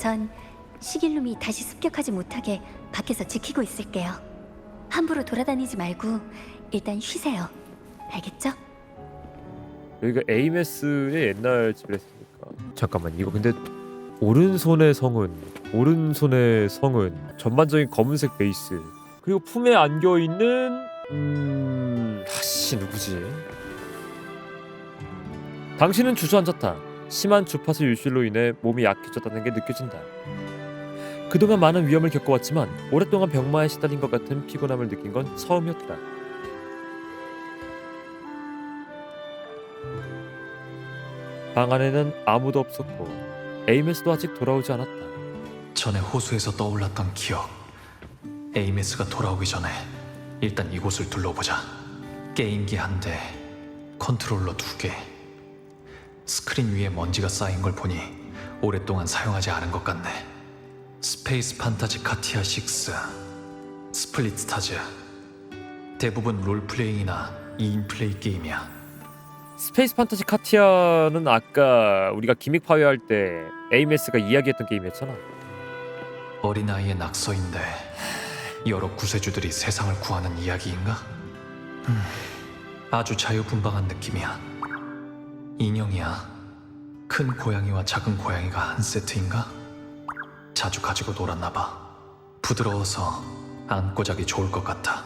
전 시길룸이 다시 습격하지 못하게 밖에서 지키고 있을게요. 함부로 돌아다니지 말고 일단 쉬세요. 알겠죠? 여기가 에이메스의 옛날 집이랬으니까. 잠깐만, 이거 근데 오른손의 성은 전반적인 검은색 베이스, 그리고 품에 안겨있는 아씨 누구지? 당신은 주저앉았다. 심한 주파수 유실로 인해 몸이 약해졌다는 게 느껴진다. 그동안 많은 위험을 겪어왔지만 오랫동안 병마에 시달린 것 같은 피곤함을 느낀 건 처음이었다. 방 안에는 아무도 없었고 에이메스도 아직 돌아오지 않았다. 전에 호수에서 떠올랐던 기억. 에이메스가 돌아오기 전에 일단 이곳을 둘러보자. 게임기 한 대, 컨트롤러 2개. 스크린 위에 먼지가 쌓인 걸 보니 오랫동안 사용하지 않은 것 같네. 스페이스 판타지 카티아 6, 스플릿 스타즈. 대부분 롤플레잉이나 2인 플레이 게임이야. 스페이스 판타지 카티아는 아까 우리가 기믹 파괴할 때 에이메스가 이야기했던 게임이었잖아. 어린아이의 낙서인데 여러 구세주들이 세상을 구하는 이야기인가? 아주 자유분방한 느낌이야. 인형이야. 큰 고양이와 작은 고양이가 한 세트인가? 자주 가지고 놀았나 봐. 부드러워서 안고 자기 좋을 것 같아.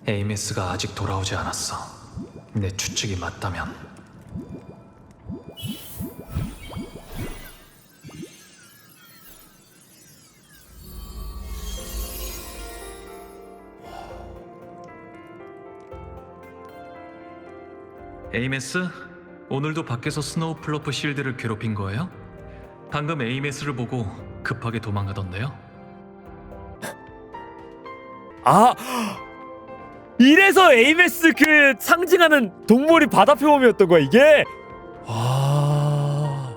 에이메스가 아직 돌아오지 않았어. 내 추측이 맞다면. 에이메스? 오늘도 밖에서 스노우 플러프 실드를 괴롭힌 거예요? 방금 에이메스를 보고 급하게 도망가던데요? 아! 이래서 에이메스 그 상징하는 동물이 바다 표범이었던 거야 이게? 아...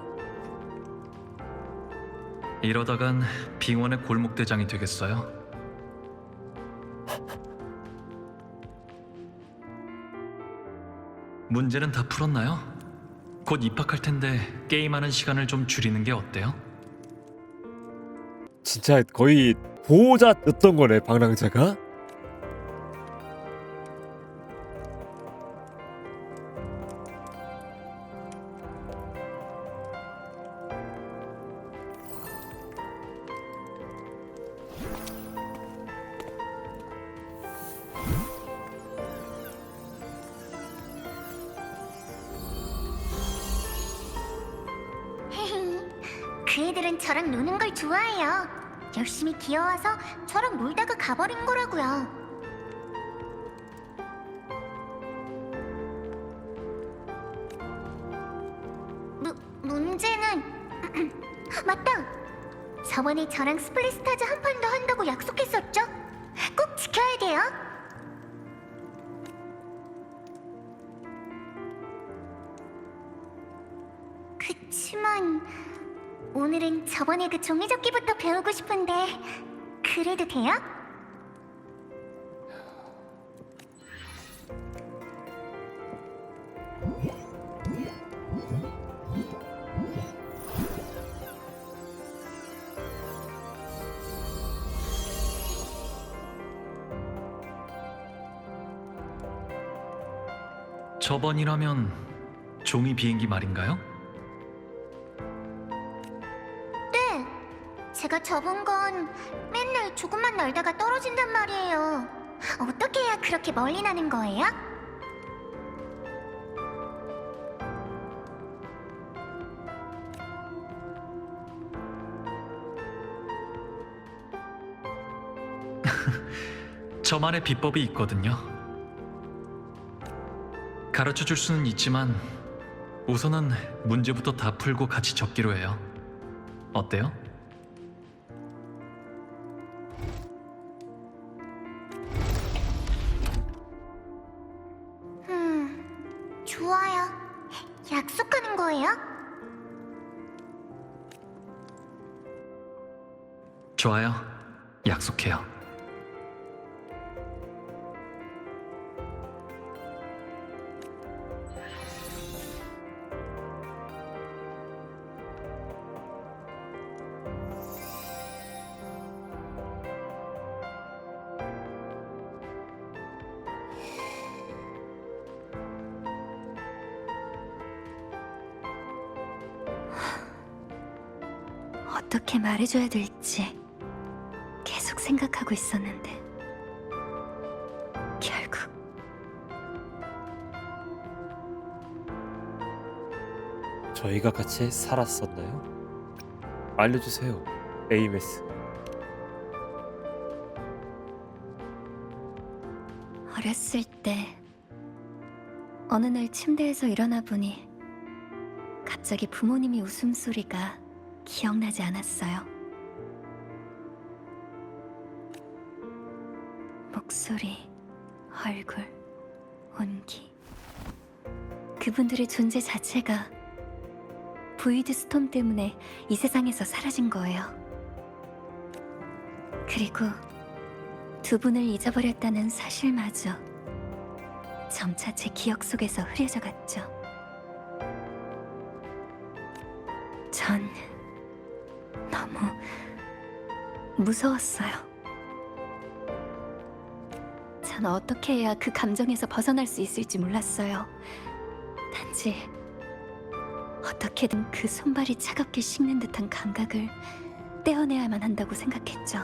이러다간 빙원의 골목대장이 되겠어요? 문제는 다 풀었나요? 곧 입학할 텐데 게임하는 시간을 좀 줄이는 게 어때요? 진짜 거의 보호자였던 거네 방랑자가? 그 애들은 저랑 노는 걸 좋아해요. 열심히 귀여워서 저랑 놀다가 가버린 거라고요. 문제는 맞다. 저번에 저랑 스플릿스타즈 한 판 더 한다고 약속했었죠? 꼭 지켜야 돼요. 그치만 오늘은 저번에 그 종이접기부터 배우고 싶은데 그래도 돼요? 저번이라면 종이 비행기 말인가요? 네. 제가 접은 건 맨날 조금만 날다가 떨어진단 말이에요. 어떻게 해야 그렇게 멀리 나는 거예요? 저만의 비법이 있거든요. 가르쳐 줄 수는 있지만 우선은 문제부터 다 풀고 같이 접기로 해요. 어때요? 좋아요. 약속하는 거예요? 좋아요. 약속해요. 어떻게 말해줘야 될지 계속 생각하고 있었는데 결국 저희가 같이 살았었나요? 알려주세요, 에이메스. 어렸을 때 어느 날 침대에서 일어나 보니 갑자기 부모님이 웃음소리가 기억나지 않았어요. 목소리, 얼굴, 온기. 그분들의 존재 자체가 보이드 스톰 때문에 이 세상에서 사라진 거예요. 그리고 두 분을 잊어버렸다는 사실마저 점차 제 기억 속에서 흐려져 갔죠. 전 너무 무서웠어요. 전 어떻게 해야 그 감정에서 벗어날 수 있을지 몰랐어요. 단지 어떻게든 그 손발이 차갑게 식는 듯한 감각을 떼어내야만 한다고 생각했죠.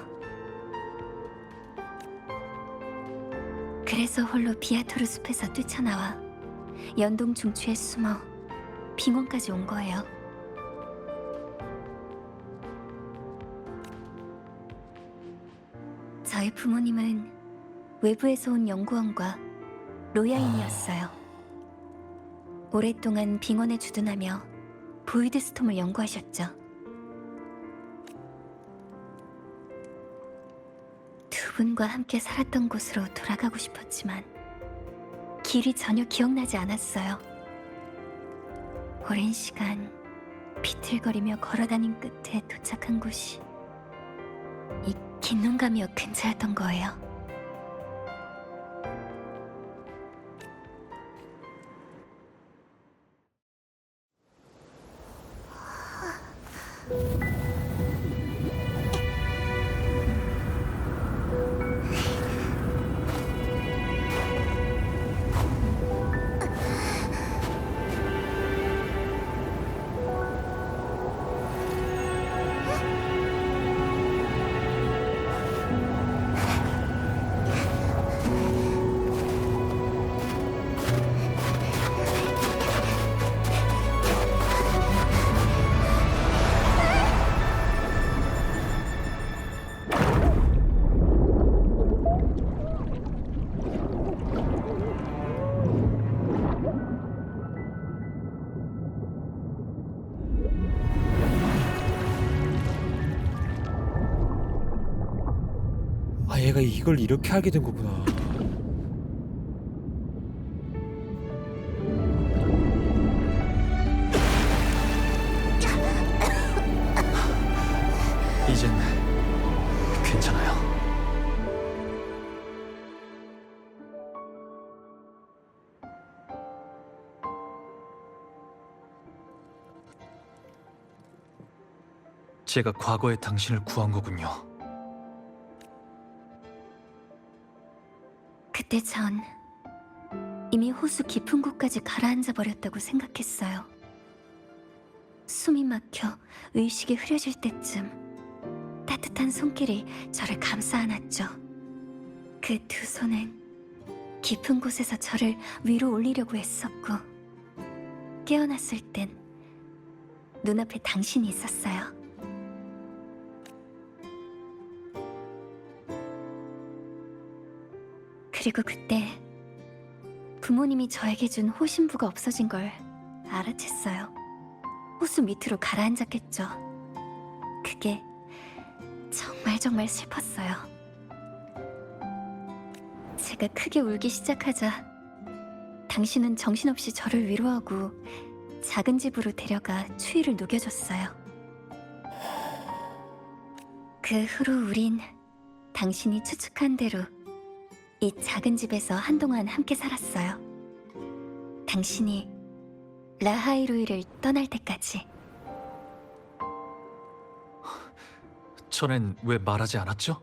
그래서 홀로 비아토르 숲에서 뛰쳐나와 연동 중추에 숨어 빙원까지 온 거예요. 저희 부모님은 외부에서 온 연구원과 로야인이었어요. 오랫동안 빙원에 주둔하며 보이드 스톰을 연구하셨죠. 두 분과 함께 살았던 곳으로 돌아가고 싶었지만 길이 전혀 기억나지 않았어요. 오랜 시간 비틀거리며 걸어다닌 끝에 도착한 곳이 이 긴눈감이역 근처였던 거예요. 아, 얘가 이걸 이렇게 하게 된 거구나. 이젠 괜찮아요. 제가 과거에 당신을 구한 거군요. 그때 전 이미 호수 깊은 곳까지 가라앉아 버렸다고 생각했어요. 숨이 막혀 의식이 흐려질 때쯤 따뜻한 손길이 저를 감싸 안았죠. 그 두 손은 깊은 곳에서 저를 위로 올리려고 했었고, 깨어났을 땐 눈앞에 당신이 있었어요. 그리고 그때 부모님이 저에게 준 호신부가 없어진 걸 알아챘어요. 호수 밑으로 가라앉았겠죠. 그게 정말 슬펐어요. 제가 크게 울기 시작하자 당신은 정신없이 저를 위로하고 작은 집으로 데려가 추위를 녹여줬어요. 그 후로 우린 당신이 추측한 대로 이 작은 집에서 한동안 함께 살았어요. 당신이 라하이로이를 떠날 때까지. 전엔 왜 말하지 않았죠?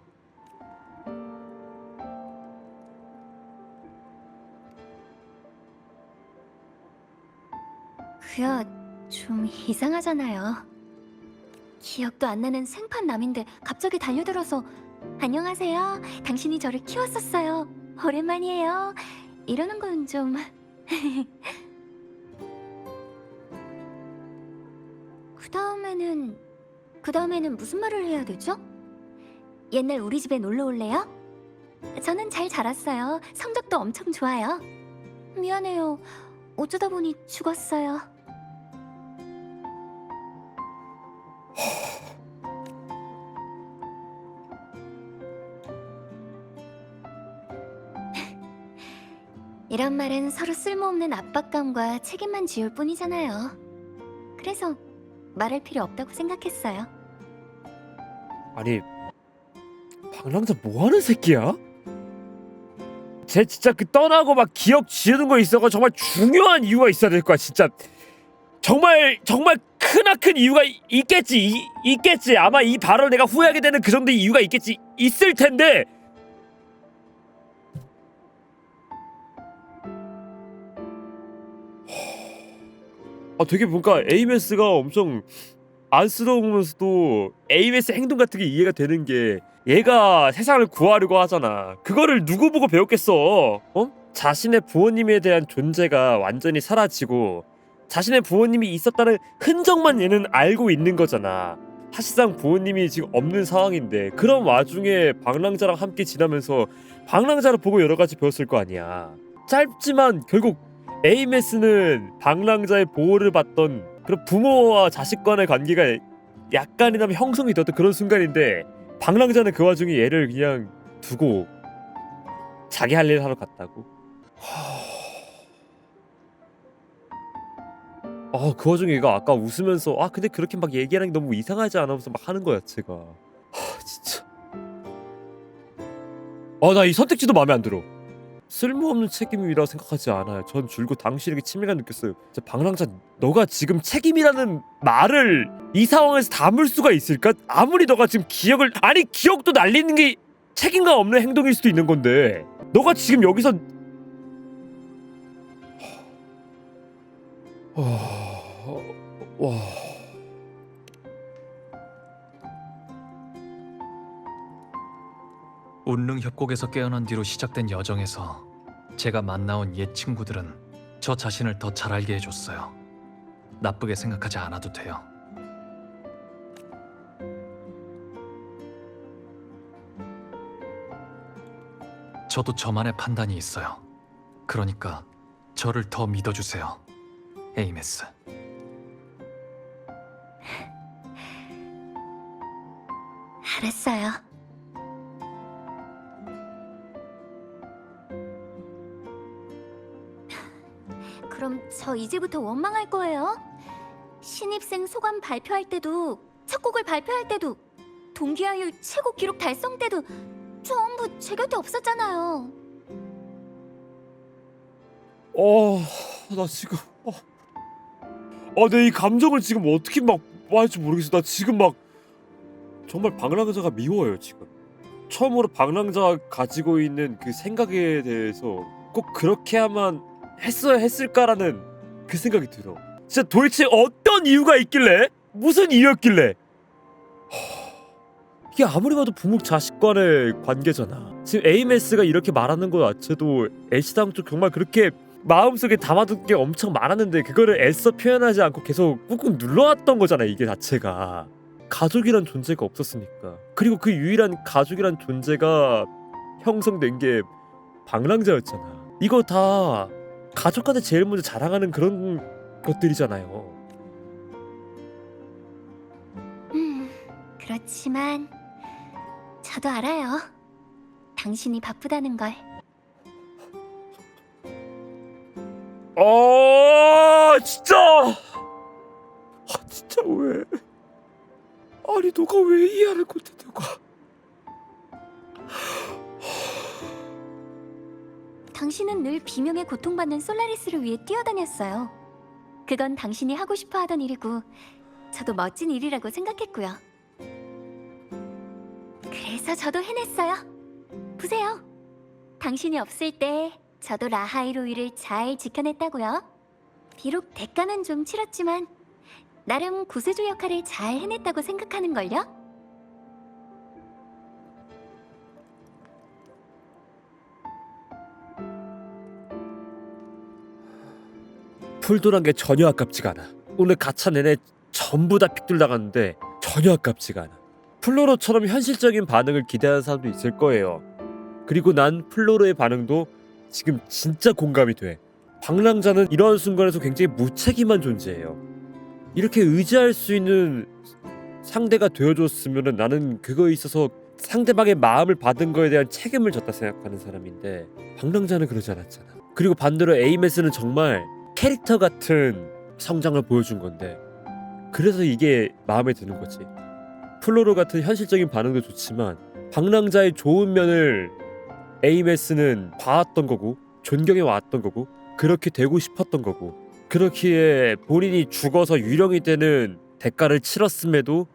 그야 좀 이상하잖아요. 기억도 안 나는 생판 남인데 갑자기 달려들어서 안녕하세요. 당신이 저를 키웠었어요. 오랜만이에요. 이러는 건 좀... 그 다음에는 무슨 말을 해야 되죠? 옛날 우리 집에 놀러 올래요? 저는 잘 자랐어요. 성적도 엄청 좋아요. 미안해요. 어쩌다 보니 죽었어요. 이런 말은 서로 쓸모없는 압박감과 책임만 지울 뿐이잖아요. 그래서 말할 필요 없다고 생각했어요. 아니 방랑자 뭐하는 새끼야? 쟤 진짜 그 떠나고 막 기억 지우는 거 있어가 정말 중요한 이유가 있어야 될 거야 진짜. 정말 크나큰 이유가 있겠지. 아마 이 발언을 내가 후회하게 되는 그 정도의 이유가 있을 텐데. 되게 뭔가 에이메스가 엄청 안쓰러우면서도 에이메스 행동 같은 게 이해가 되는 게, 얘가 세상을 구하려고 하잖아. 그거를 누구 보고 배웠겠어? 자신의 부모님에 대한 존재가 완전히 사라지고 자신의 부모님이 있었다는 흔적만 얘는 알고 있는 거잖아. 사실상 부모님이 지금 없는 상황인데, 그런 와중에 방랑자랑 함께 지나면서 방랑자를 보고 여러 가지 배웠을 거 아니야. 짧지만 결국 에이메스는 방랑자의 보호를 받던 그런 부모와 자식 간의 관계가 약간이나마 형성이 되었던 그런 순간인데, 방랑자는 그 와중에 얘를 그냥 두고 자기 할 일 하러 갔다고? 그 와중에 얘가 아까 웃으면서 근데 그렇게 막 얘기하는 게 너무 이상하지 않으면서 막 하는 거야 제가. 진짜 나 이 선택지도 마음에 안 들어. 쓸모없는 책임이라고 생각하지 않아요. 전 줄곧 당신에게 친밀감 느꼈어요. 진짜 방랑자, 너가 지금 책임이라는 말을 이 상황에서 담을 수가 있을까? 아무리 너가 지금 기억도 날리는 게 책임감 없는 행동일 수도 있는 건데, 너가 지금 여기서 와. 운릉 협곡에서 깨어난 뒤로 시작된 여정에서 제가 만나온 옛 친구들은 저 자신을 더 잘 알게 해줬어요. 나쁘게 생각하지 않아도 돼요. 저도 저만의 판단이 있어요. 그러니까 저를 더 믿어주세요, 에이메스. 알았어요. 그럼 저 이제부터 원망할 거예요? 신입생 소감 발표할 때도, 첫 곡을 발표할 때도, 동기화율 최고 기록 달성 때도 전부 제 곁에 없었잖아요. 나 지금 내 이 감정을 지금 어떻게 막 말할지 모르겠어. 나 지금 막 정말 방랑자가 미워요 지금. 처음으로 방랑자가 가지고 있는 그 생각에 대해서 꼭 그렇게야만 했을까라는 그 생각이 들어. 진짜 도대체 어떤 이유가 있길래? 무슨 이유였길래? 이게 아무리 봐도 부모 자식 간의 관계잖아. 지금 에이메스가 이렇게 말하는 거 자체도 애시당 쪽 정말 그렇게 마음속에 담아둔 게 엄청 많았는데, 그거를 애써 표현하지 않고 계속 꾹꾹 눌러왔던 거잖아. 이게 자체가 가족이란 존재가 없었으니까. 그리고 그 유일한 가족이란 존재가 형성된 게 방랑자였잖아. 이거 다 가족한테 제일 먼저 자랑하는 그런 것들이잖아요. 그렇지만 저도 알아요. 당신이 바쁘다는 걸. 진짜 왜? 아니 너가 왜 이해하는 건데 너가? 당신은 늘 비명에 고통받는 솔라리스를 위해 뛰어다녔어요. 그건 당신이 하고 싶어 하던 일이고 저도 멋진 일이라고 생각했고요. 그래서 저도 해냈어요. 보세요. 당신이 없을 때 저도 라하이로이를 잘 지켜냈다고요. 비록 대가는 좀 치렀지만 나름 구세주 역할을 잘 해냈다고 생각하는걸요? 풀돌한 게 전혀 아깝지가 않아. 오늘 가차 내내 전부 다 픽들 나갔는데 전혀 아깝지가 않아. 플로로처럼 현실적인 반응을 기대하는 사람도 있을 거예요. 그리고 난 플로로의 반응도 지금 진짜 공감이 돼. 방랑자는 이런 순간에서 굉장히 무책임한 존재예요. 이렇게 의지할 수 있는 상대가 되어줬으면 나는 그거에 있어서 상대방의 마음을 받은 거에 대한 책임을 졌다 생각하는 사람인데 방랑자는 그러지 않았잖아. 그리고 반대로 에이메스는 정말 캐릭터 같은 성장을 보여준 건데 그래서 이게 마음에 드는 거지. 플로로 같은 현실적인 반응도 좋지만 방랑자의 좋은 면을 에이메스는 봐왔던 거고 존경해 왔던 거고 그렇게 되고 싶었던 거고 그렇기에 본인이 죽어서 유령이 되는 대가를 치렀음에도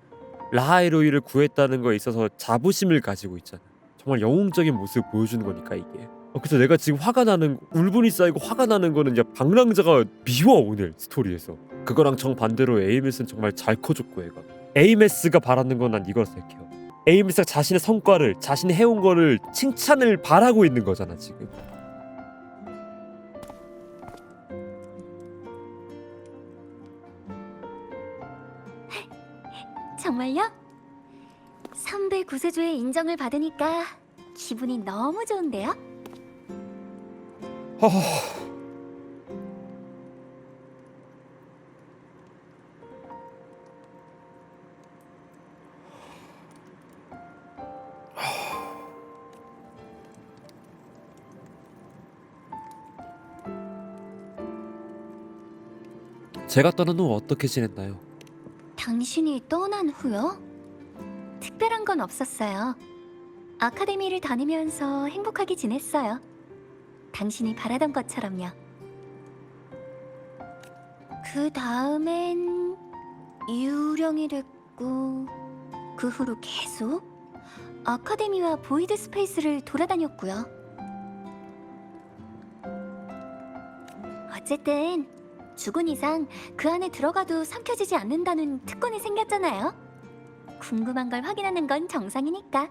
라하이로이를 구했다는 거에 있어서 자부심을 가지고 있잖아. 정말 영웅적인 모습을 보여주는 거니까 이게. 그래서 내가 지금 화가 나는 울분이 쌓이고 화가 나는 거는 이제 방랑자가 미워 오늘 스토리에서. 그거랑 정반대로 에이메스는 정말 잘 커줬고 얘가. 에이메스가 바라는 건 난 이걸 생각해요. 에이메스가 자신의 성과를 자신이 해온 거를 칭찬을 바라고 있는 거잖아 지금. 정말요? 선배 구세주의 인정을 받으니까 기분이 너무 좋은데요? 제가 떠난 후 어떻게 지냈나요? 당신이 떠난 후요? 특별한 건 없었어요. 아카데미를 다니면서 행복하게 지냈어요. 당신이 바라던 것처럼요. 그 다음엔 유령이 됐고 그 후로 계속 아카데미와 보이드 스페이스를 돌아다녔고요. 어쨌든 죽은 이상 그 안에 들어가도 삼켜지지 않는다는 특권이 생겼잖아요. 궁금한 걸 확인하는 건 정상이니까.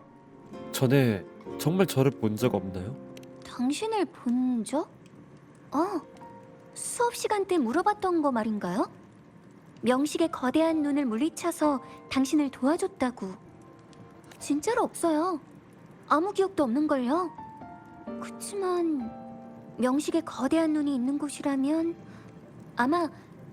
전에 정말 저를 본 적 없나요? 당신을 본 적? 수업 시간 때 물어봤던 거 말인가요? 명식의 거대한 눈을 물리쳐서 당신을 도와줬다고. 진짜로 없어요. 아무 기억도 없는걸요. 그치만 명식의 거대한 눈이 있는 곳이라면 아마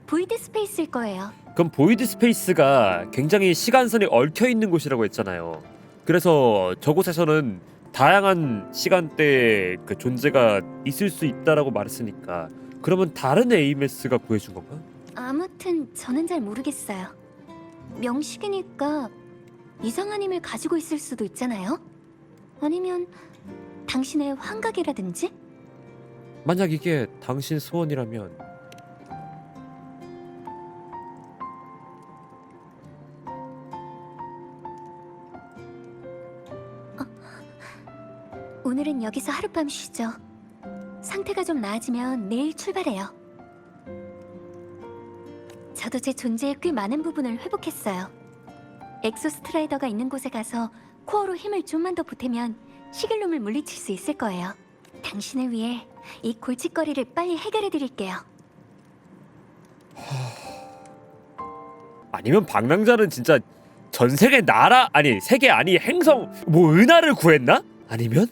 보이드 스페이스일 거예요. 그럼 보이드 스페이스가 굉장히 시간선이 얽혀 있는 곳이라고 했잖아요. 그래서 저곳에서는 다양한 시간대의 그 존재가 있을 수 있다라고 말했으니까 그러면 다른 에이메스가 구해준 건가? 아무튼 저는 잘 모르겠어요. 명식이니까 이상한 힘을 가지고 있을 수도 있잖아요. 아니면 당신의 환각이라든지? 만약 이게 당신 소원이라면 오늘은 여기서 하룻밤 쉬죠. 상태가 좀 나아지면 내일 출발해요. 저도 제 존재의 꽤 많은 부분을 회복했어요. 엑소스트라이더가 있는 곳에 가서 코어로 힘을 좀만 더 보태면 시길놈을 물리칠 수 있을 거예요. 당신을 위해 이 골칫거리를 빨리 해결해 드릴게요. 아니면 방랑자는 진짜 전 세계 나라 아니 세계 아니 행성 뭐 은하를 구했나? 아니면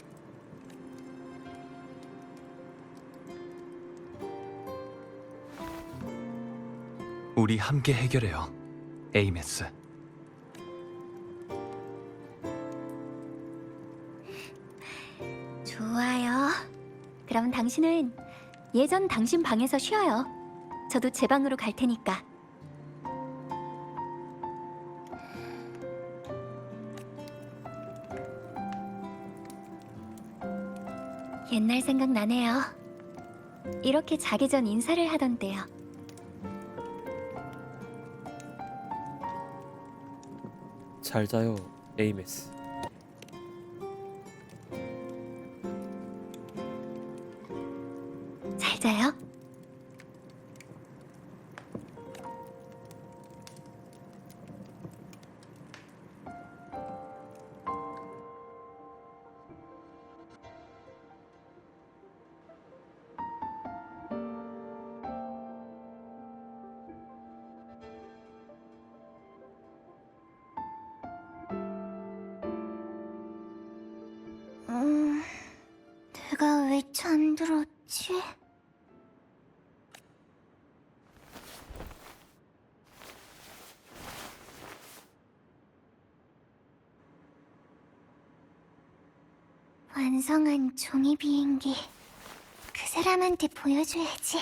우리 함께 해결해요, 에이메스. 좋아요. 그럼 당신은 예전 당신 방에서 쉬어요. 저도 제 방으로 갈 테니까. 옛날 생각나네요. 이렇게 자기 전 인사를 하던데요. 잘 자요 에이메스. 잘 자요. 내가 왜 잠들었지? 완성한 종이 비행기. 그 사람한테 보여줘야지.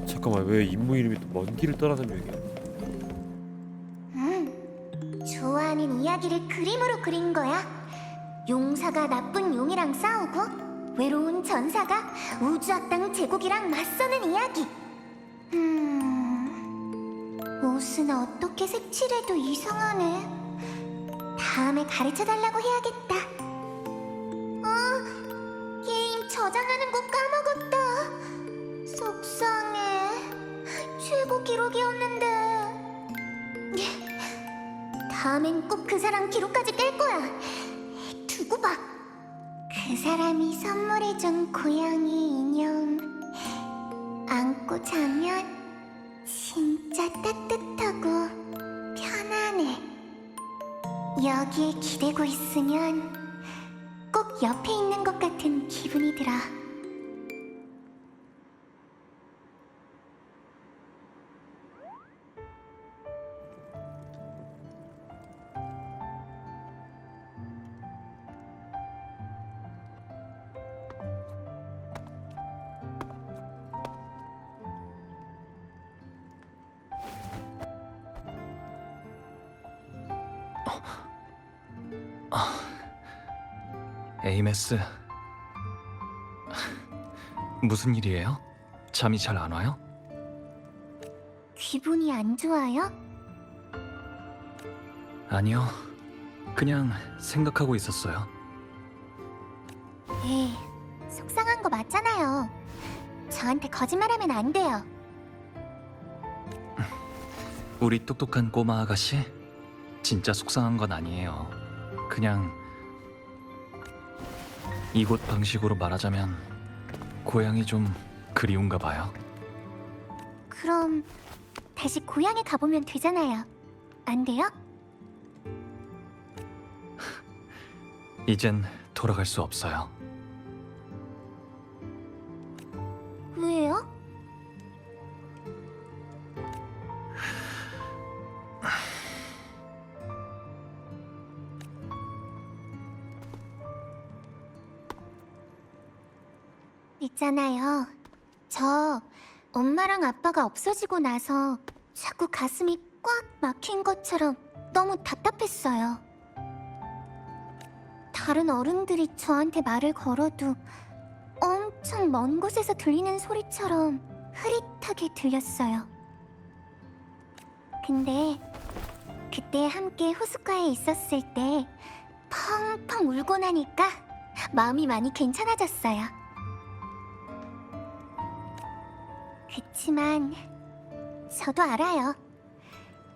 잠깐만, 왜 임무 이름이 또 먼 길을 떠나는 얘기야? 좋아하는 이야기를 그림으로 그린 거야. 용사가 나쁜 용이랑 싸우고 외로운 전사가 우주악당 제국이랑 맞서는 이야기. 옷은 어떻게 색칠해도 이상하네. 다음에 가르쳐달라고 해야겠다. 게임 저장하는 거 까먹었다. 속상해. 최고 기록이었는데. 다음엔 꼭 그 사람 기록까지 깰 거야. 두고 봐. 그 사람이 선물해준 고양이 인형 안고 자면 진짜 따뜻하고 편안해. 여기에 기대고 있으면 꼭 옆에 있는 것 같은 기분이 들어. 에이메스, 무슨 일이에요? 잠이 잘 안 와요? 기분이 안 좋아요? 아니요, 그냥 생각하고 있었어요. 에이, 속상한 거 맞잖아요. 저한테 거짓말하면 안 돼요. 우리 똑똑한 꼬마 아가씨, 진짜 속상한 건 아니에요. 그냥 이곳 방식으로 말하자면 고향이 좀 그리운가 봐요. 그럼 다시 고향에 가보면 되잖아요. 안 돼요? 이젠 돌아갈 수 없어요. 왜요? 있잖아요. 저 엄마랑 아빠가 없어지고 나서 자꾸 가슴이 꽉 막힌 것처럼 너무 답답했어요. 다른 어른들이 저한테 말을 걸어도 엄청 먼 곳에서 들리는 소리처럼 흐릿하게 들렸어요. 근데 그때 함께 호숫가에 있었을 때 펑펑 울고 나니까 마음이 많이 괜찮아졌어요. 그치만 저도 알아요.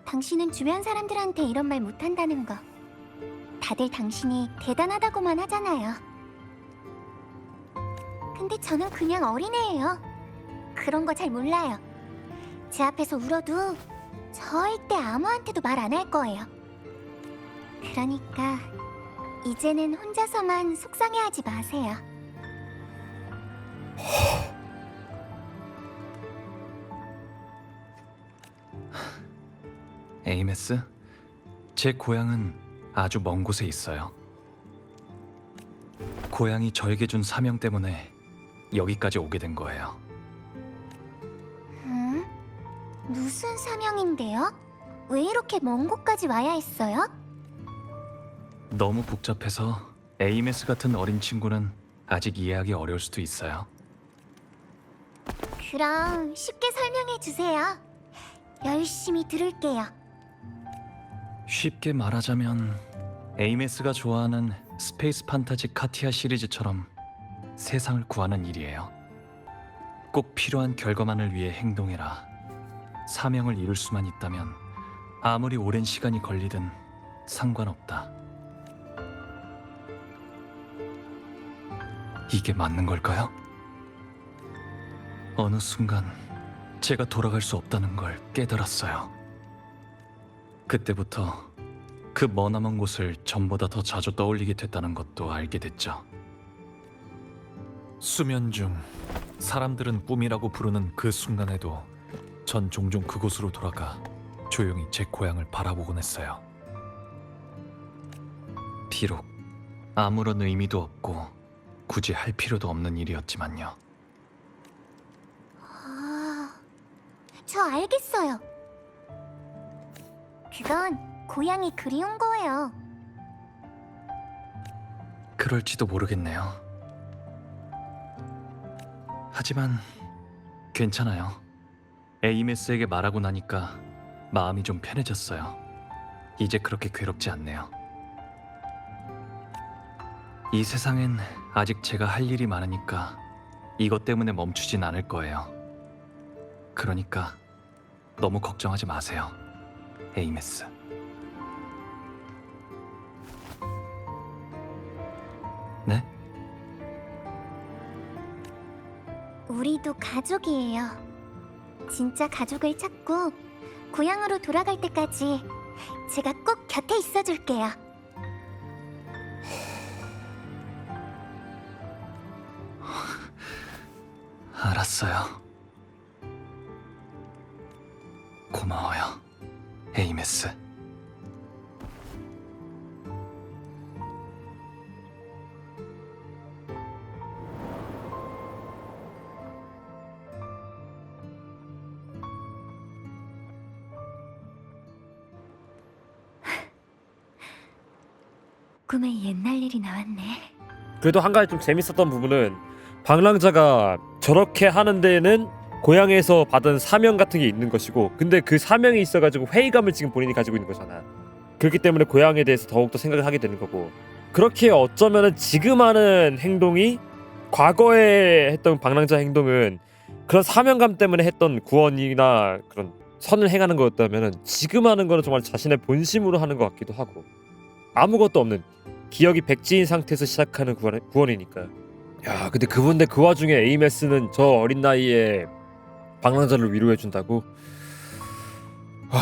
당신은 주변 사람들한테 이런 말 못한다는 거. 다들 당신이 대단하다고만 하잖아요. 근데 저는 그냥 어린애예요. 그런 거 잘 몰라요. 제 앞에서 울어도 절대 아무한테도 말 안 할 거예요. 그러니까 이제는 혼자서만 속상해하지 마세요. 에이메스, 제 고향은 아주 먼 곳에 있어요. 고향이 저에게 준 사명 때문에 여기까지 오게 된 거예요. 무슨 사명인데요? 왜 이렇게 먼 곳까지 와야 했어요? 너무 복잡해서 에이메스 같은 어린 친구는 아직 이해하기 어려울 수도 있어요. 그럼 쉽게 설명해 주세요. 열심히 들을게요. 쉽게 말하자면 에이메스가 좋아하는 스페이스 판타지 카티아 시리즈처럼 세상을 구하는 일이에요. 꼭 필요한 결과만을 위해 행동해라. 사명을 이룰 수만 있다면 아무리 오랜 시간이 걸리든 상관없다. 이게 맞는 걸까요? 어느 순간 제가 돌아갈 수 없다는 걸 깨달았어요. 그때부터 그 머나먼 곳을 전보다 더 자주 떠올리게 됐다는 것도 알게 됐죠. 수면 중 사람들은 꿈이라고 부르는 그 순간에도 전 종종 그곳으로 돌아가 조용히 제 고향을 바라보곤 했어요. 비록 아무런 의미도 없고 굳이 할 필요도 없는 일이었지만요. 저 알겠어요. 그건 고향이 그리운 거예요. 그럴지도 모르겠네요. 하지만 괜찮아요. 에이메스에게 말하고 나니까 마음이 좀 편해졌어요. 이제 그렇게 괴롭지 않네요. 이 세상엔 아직 제가 할 일이 많으니까 이것 때문에 멈추진 않을 거예요. 그러니까 너무 걱정하지 마세요, 에이메스. 네? 우리도 가족이에요. 진짜 가족을 찾고 고향으로 돌아갈 때까지 제가 꼭 곁에 있어줄게요. 알았어요. 고마워요, 에이메스. 꿈에 옛날 일이 나왔네. 그래도 한 가지 좀 재밌었던 부분은 방랑자가 저렇게 하는 데에는 고향에서 받은 사명 같은 게 있는 것이고, 근데 그 사명이 있어가지고 회의감을 지금 본인이 가지고 있는 거잖아. 그렇기 때문에 고향에 대해서 더욱더 생각을 하게 되는 거고, 그렇게 어쩌면은 지금 하는 행동이 과거에 했던 방랑자 행동은 그런 사명감 때문에 했던 구원이나 그런 선을 행하는 거였다면은 지금 하는 거는 정말 자신의 본심으로 하는 것 같기도 하고, 아무것도 없는 기억이 백지인 상태에서 시작하는 구원이니까. 야, 근데 그 와중에 에이메스는 저 어린 나이에 방랑자를 위로해준다고? 와...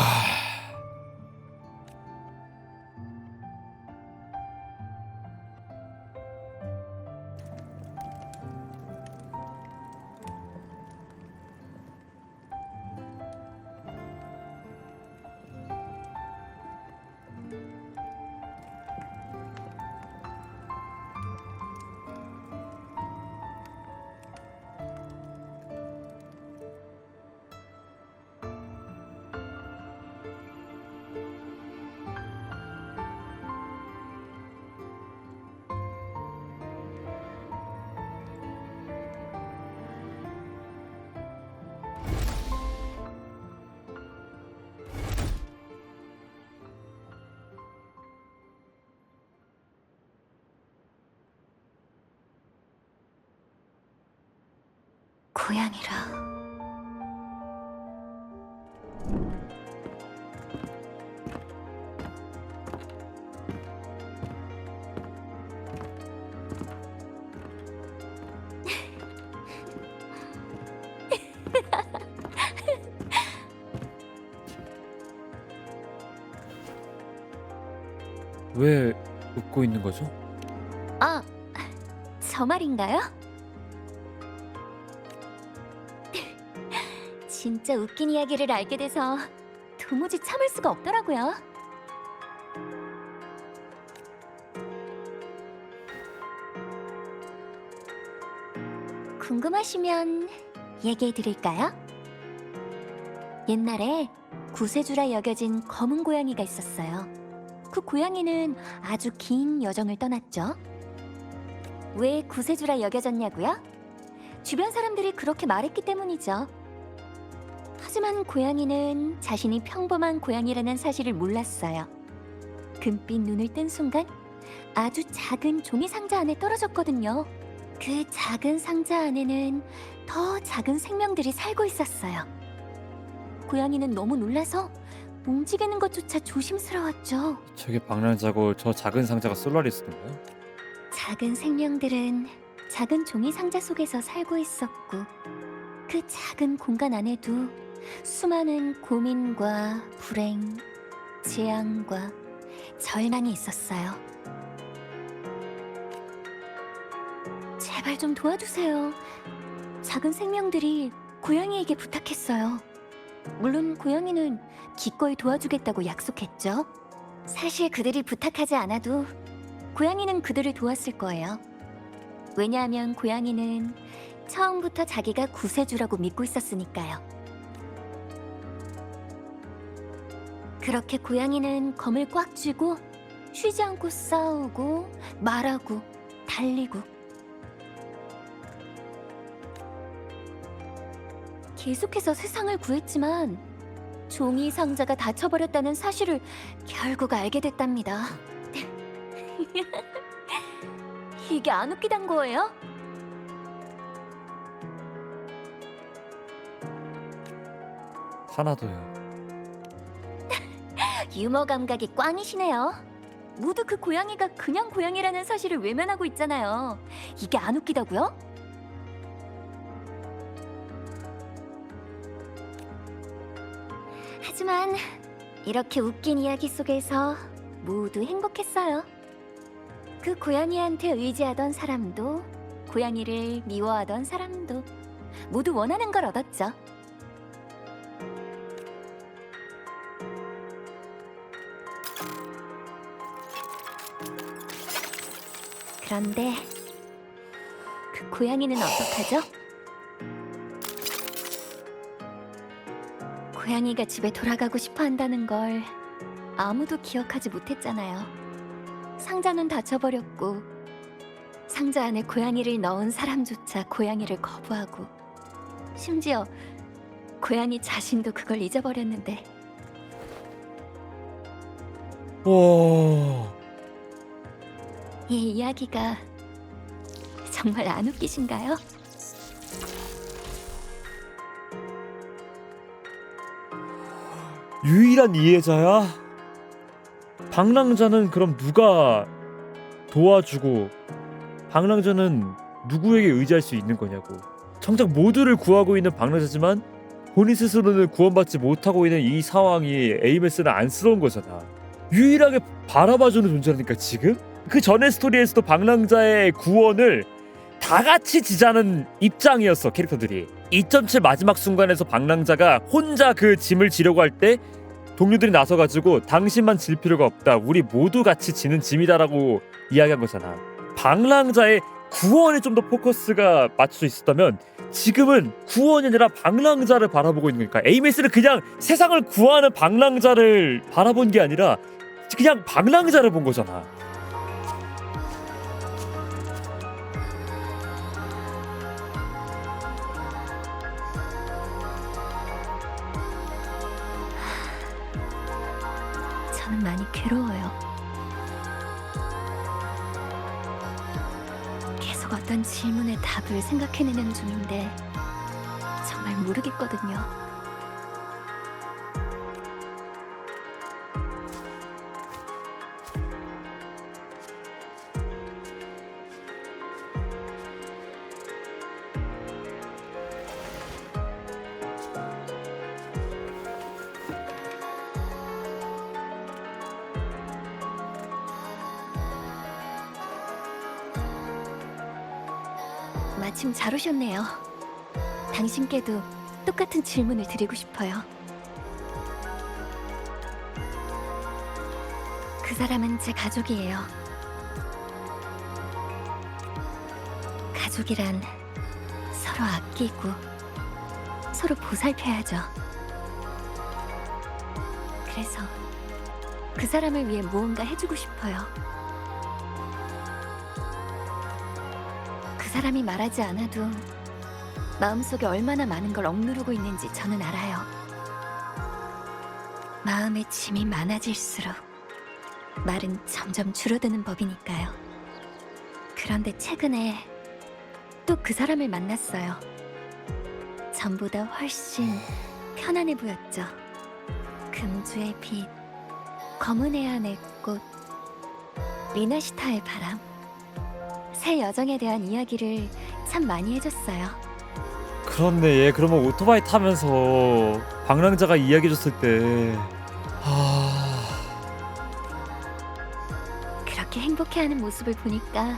고향이라. 왜 웃고 있는 거죠? 아, 저 말인가요? 진짜 웃긴 이야기를 알게 돼서 도무지 참을 수가 없더라고요. 궁금하시면 얘기해 드릴까요? 옛날에 구세주라 여겨진 검은 고양이가 있었어요. 그 고양이는 아주 긴 여정을 떠났죠. 왜 구세주라 여겨졌냐고요? 주변 사람들이 그렇게 말했기 때문이죠. 하지만 고양이는 자신이 평범한 고양이라는 사실을 몰랐어요. 금빛 눈을 뜬 순간 아주 작은 종이 상자 안에 떨어졌거든요. 그 작은 상자 안에는 더 작은 생명들이 살고 있었어요. 고양이는 너무 놀라서 움직이는 것조차 조심스러웠죠. 저게 방랑자고 저 작은 상자가 솔라리스인가요? 작은 생명들은 작은 종이 상자 속에서 살고 있었고, 그 그 작은 공간 안에도 수많은 고민과 불행, 재앙과 절망이 있었어요. 제발 좀 도와주세요. 작은 생명들이 고양이에게 부탁했어요. 물론 고양이는 기꺼이 도와주겠다고 약속했죠. 사실 그들이 부탁하지 않아도 고양이는 그들을 도왔을 거예요. 왜냐하면 고양이는 처음부터 자기가 구세주라고 믿고 있었으니까요. 그렇게 고양이는 검을 꽉 쥐고 쉬지 않고 싸우고 말하고 달리고 계속해서 세상을 구했지만 종이 상자가 닫혀버렸다는 사실을 결국 알게 됐답니다. 이게 안 웃기단 거예요? 하나도요. 유머 감각이 꽝이시네요. 모두 그 고양이가 그냥 고양이라는 사실을 외면하고 있잖아요. 이게 안 웃기다고요? 하지만 이렇게 웃긴 이야기 속에서 모두 행복했어요. 그 고양이한테 의지하던 사람도 고양이를 미워하던 사람도 모두 원하는 걸 얻었죠. 그런데 그 고양이는 어떡하죠? 고양이가 집에 돌아가고 싶어 한다는 걸 아무도 기억하지 못했잖아요. 상자는 닫혀버렸고 상자 안에 고양이를 넣은 사람조차 고양이를 거부하고 심지어 고양이 자신도 그걸 잊어버렸는데 와. 이 이야기가 정말 안 웃기신가요? 유일한 이해자야? 방랑자는 그럼 누가 도와주고 방랑자는 누구에게 의지할 수 있는 거냐고. 정작 모두를 구하고 있는 방랑자지만 본인 스스로는 구원받지 못하고 있는 이 상황이 에이메스는 안쓰러운 거잖아. 유일하게 바라봐주는 존재라니까 지금? 그 전의 스토리에서도 방랑자의 구원을 다 같이 지자는 입장이었어 캐릭터들이. 2.7 마지막 순간에서 방랑자가 혼자 그 짐을 지려고 할 때 동료들이 나서가지고 당신만 질 필요가 없다, 우리 모두 같이 지는 짐이다라고 이야기한 거잖아. 방랑자의 구원에 좀 더 포커스가 맞춰져 있었다면 지금은 구원이 아니라 방랑자를 바라보고 있는 거니까. 에이메스는 그냥 세상을 구하는 방랑자를 바라본 게 아니라 그냥 방랑자를 본 거잖아. 저는 많이 괴로워요. 계속 어떤 질문의 답을 생각해내는 중인데 정말 모르겠거든요. 마침 잘 오셨네요. 당신께도 똑같은 질문을 드리고 싶어요. 그 사람은 제 가족이에요. 가족이란 서로 아끼고 서로 보살펴야죠. 그래서 그 사람을 위해 무언가 해주고 싶어요. 그 사람이 말하지 않아도 마음속에 얼마나 많은 걸 억누르고 있는지 저는 알아요. 마음의 짐이 많아질수록 말은 점점 줄어드는 법이니까요. 그런데 최근에 또 그 사람을 만났어요. 전보다 훨씬 편안해 보였죠. 금주의 빛, 검은 해안의 꽃, 리나시타의 바람. 새 여정에 대한 이야기를 참 많이 해줬어요. 그 그렇네. 얘 그러면 오토바이 타면서 방랑자가 이야기해줬을 때 그렇게 행복해하는 모습을 보니까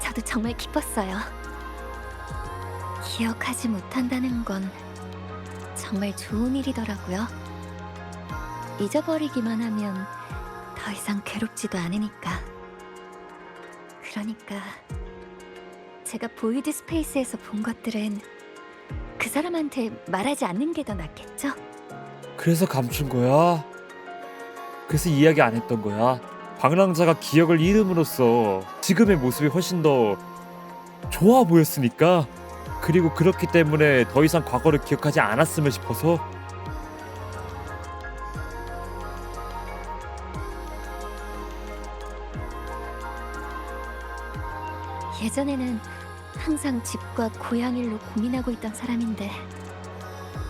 저도 정말 기뻤어요. 기억하지 못한다는 건 정말 좋은 일이더라고요. 잊어버리기만 하면 더 이상 괴롭지도 않으니까. 그러니까 제가 보이드 스페이스에서 본 것들은 그 사람한테 말하지 않는 게 더 낫겠죠? 그래서 감춘 거야? 그래서 이야기 안 했던 거야? 방랑자가 기억을 잃음으로써 지금의 모습이 훨씬 더 좋아 보였으니까? 그리고 그렇기 때문에 더 이상 과거를 기억하지 않았으면 싶어서? 예전에는 항상 집과 고향 일로 고민하고 있던 사람인데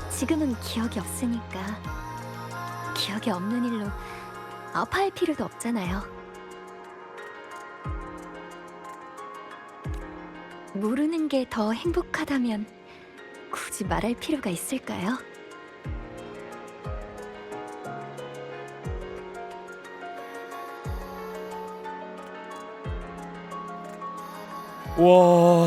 지금은 기억이 없으니까 기억이 없는 일로 아파할 필요도 없잖아요. 모르는 게 더 행복하다면 굳이 말할 필요가 있을까요? 와...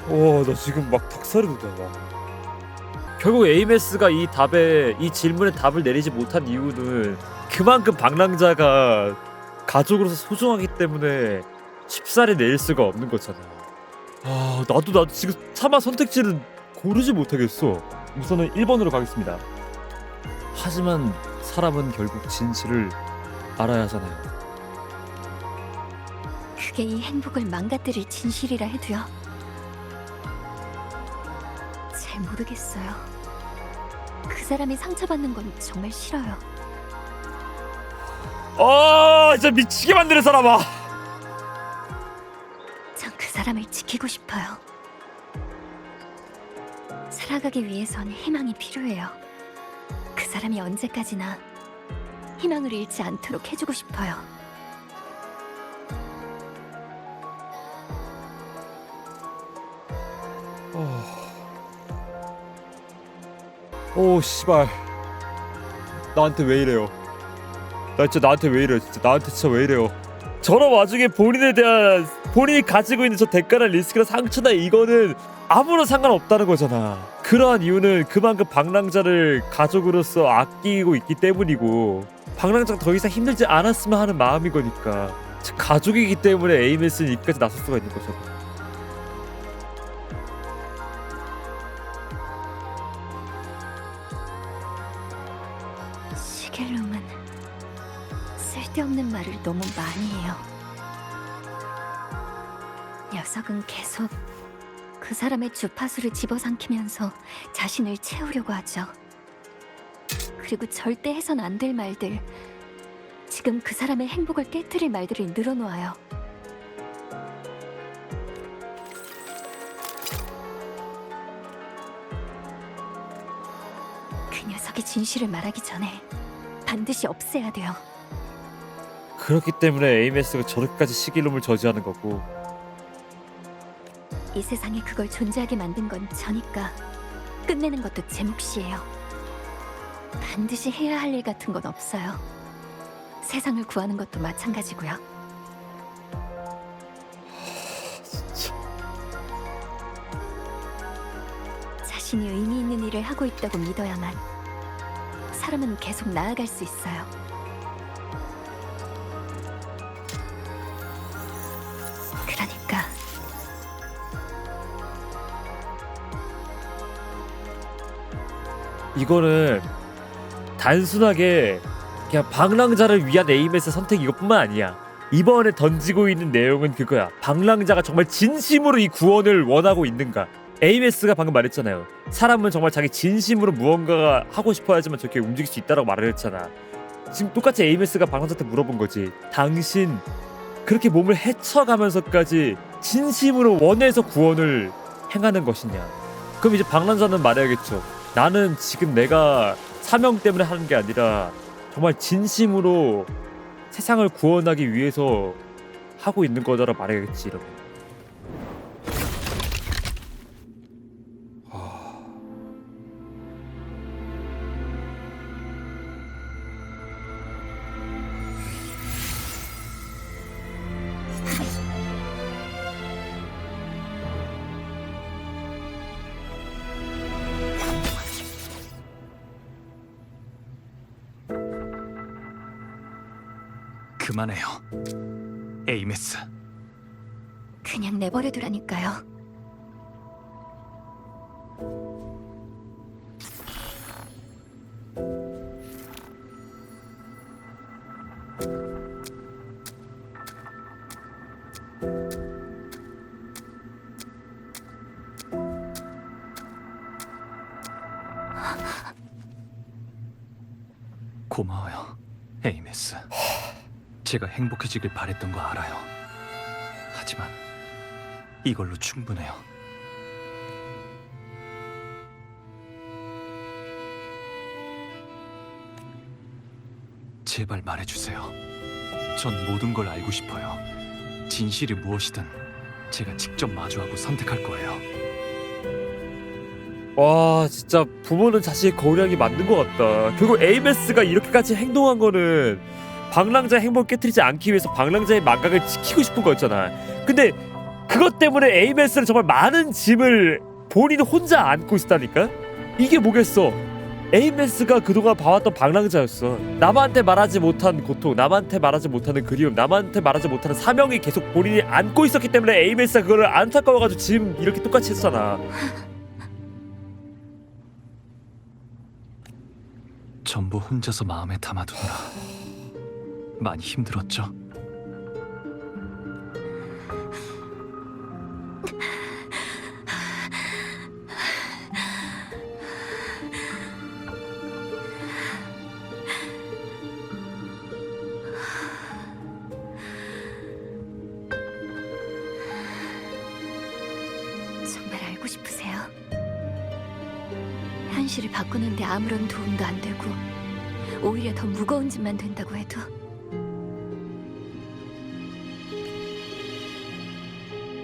와, 나 지금 막 닭살이 돋아. 결국 에이메스가 이 질문에 답을 내리지 못한 이유는 그만큼 방랑자가 가족으로서 소중하기 때문에 쉽사리 내릴 수가 없는 거잖아. 나도 지금 차마 선택지를 고르지 못하겠어. 우선은 1번으로 가겠습니다. 하지만 사람은 결국 진실을 알아야 하잖아요. 그게 이 행복을 망가뜨릴 진실이라 해도요. 잘 모르겠어요. 그 사람이 상처받는 건 정말 싫어요. 진짜 미치게 만드는 사람아. 전 그 사람을 지키고 싶어요. 살아가기 위해선 희망이 필요해요. 그 사람이 언제까지나 희망을 잃지 않도록 해주고 싶어요. 오 씨발, 나한테 왜 이래요? 나한테 왜 이래요? 나한테 진짜 왜 이래요? 저런 와중에 본인이 가지고 있는 저 대가나 리스크나 상처나 이거는 아무런 상관없다는 거잖아. 그러한 이유는 그만큼 방랑자를 가족으로서 아끼고 있기 때문이고 방랑자가 더 이상 힘들지 않았으면 하는 마음인 거니까. 즉 가족이기 때문에 에이메스는 이까지 나설 수가 있는 거잖아. 시겔롬은 쓸데없는 말을 너무 많이 해요. 녀석은 계속 그 사람의 주파수를 집어삼키면서 자신을 채우려고 하죠. 그리고 절대 해선 안 될 말들, 지금 그 사람의 행복을 깨트릴 말들을 늘어놓아요. 그 녀석이 진실을 말하기 전에 반드시 없애야 돼요. 그렇기 때문에 에이메스가 저렇게까지 시길놈을 저지하는 거고. 이 세상에 그걸 존재하게 만든 건 저니까 끝내는 것도 제 몫이에요. 반드시 해야 할 일 같은 건 없어요. 세상을 구하는 것도 마찬가지고요. 자신이 의미 있는 일을 하고 있다고 믿어야만 사람은 계속 나아갈 수 있어요. 그러니까 이거는 단순하게 그냥 방랑자를 위한 에이메스 선택 이것뿐만 아니야. 이번에 던지고 있는 내용은 그거야. 방랑자가 정말 진심으로 이 구원을 원하고 있는가. 에이메스가 방금 말했잖아요. 사람은 정말 자기 진심으로 무언가가 하고 싶어야지만 저렇게 움직일 수 있다고 말을 했잖아. 지금 똑같이 에이메스가 방랑자한테 물어본 거지. 당신 그렇게 몸을 헤쳐가면서까지 진심으로 원해서 구원을 행하는 것이냐. 그럼 이제 방랑자는 말해야겠죠. 나는 지금 내가 사명 때문에 하는 게 아니라 정말 진심으로 세상을 구원하기 위해서 하고 있는 거더라 말해야겠지 이러면. 그만해요. 에이메스. 그냥 내버려두라니까요. 고마워요, 에이메스. 제가 행복해지길 바랬던 거 알아요. 하지만 이걸로 충분해요. 제발 말해주세요. 전 모든 걸 알고 싶어요. 진실이 무엇이든 제가 직접 마주하고 선택할 거예요. 와 진짜 부모는 자식의 거울향이 맞는 것 같다. 결국 에이메스가 이렇게까지 행동한 거는 방랑자의 행복을 깨트리지 않기 위해서 방랑자의 망각을 지키고 싶은 거였잖아. 근데 그것 때문에 에이메스는 정말 많은 짐을 본인 혼자 안고 있었다니까? 이게 뭐겠어? 에이메스가 그동안 봐왔던 방랑자였어. 남한테 말하지 못한 고통, 남한테 말하지 못하는 그리움, 남한테 말하지 못하는 사명이 계속 본인이 안고 있었기 때문에 에이메스가 그거를 안타까워가지고 짐 이렇게 똑같이 했잖아. 전부 혼자서 마음에 담아두느라 많이 힘들었죠? 정말 알고 싶으세요? 현실을 바꾸는데 아무런 도움도 안 되고 오히려 더 무거운 짓만 된다고 해도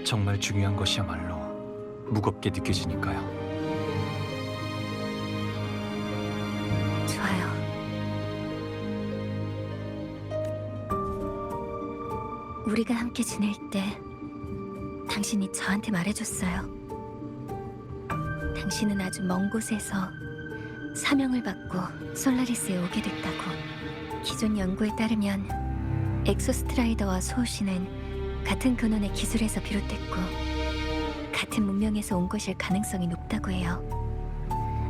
정말 중요한 것이야말로 무겁게 느껴지니까요. 좋아요. 우리가 함께 지낼 때 당신이 저한테 말해줬어요. 당신은 아주 먼 곳에서 사명을 받고 솔라리스에 오게 됐다고. 기존 연구에 따르면 엑소스트라이더와 소호시는 같은 근원의 기술에서 비롯됐고 같은 문명에서 온 것일 가능성이 높다고 해요.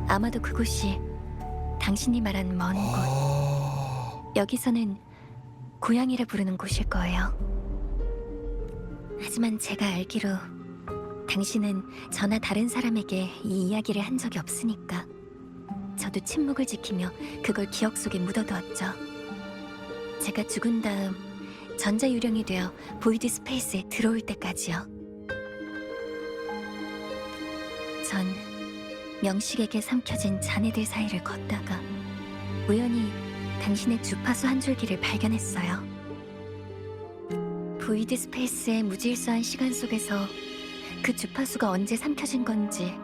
아마도 그곳이 당신이 말한 먼 곳, 여기서는 고향이라 부르는 곳일 거예요. 하지만 제가 알기로 당신은 저나 다른 사람에게 이 이야기를 한 적이 없으니까 저도 침묵을 지키며 그걸 기억 속에 묻어두었죠. 제가 죽은 다음 전자유령이 되어 보이드 스페이스에 들어올 때까지요. 전 명식에게 삼켜진 자네들 사이를 걷다가 우연히 당신의 주파수 한 줄기를 발견했어요. 보이드 스페이스의 무질서한 시간 속에서 그 주파수가 언제 삼켜진 건지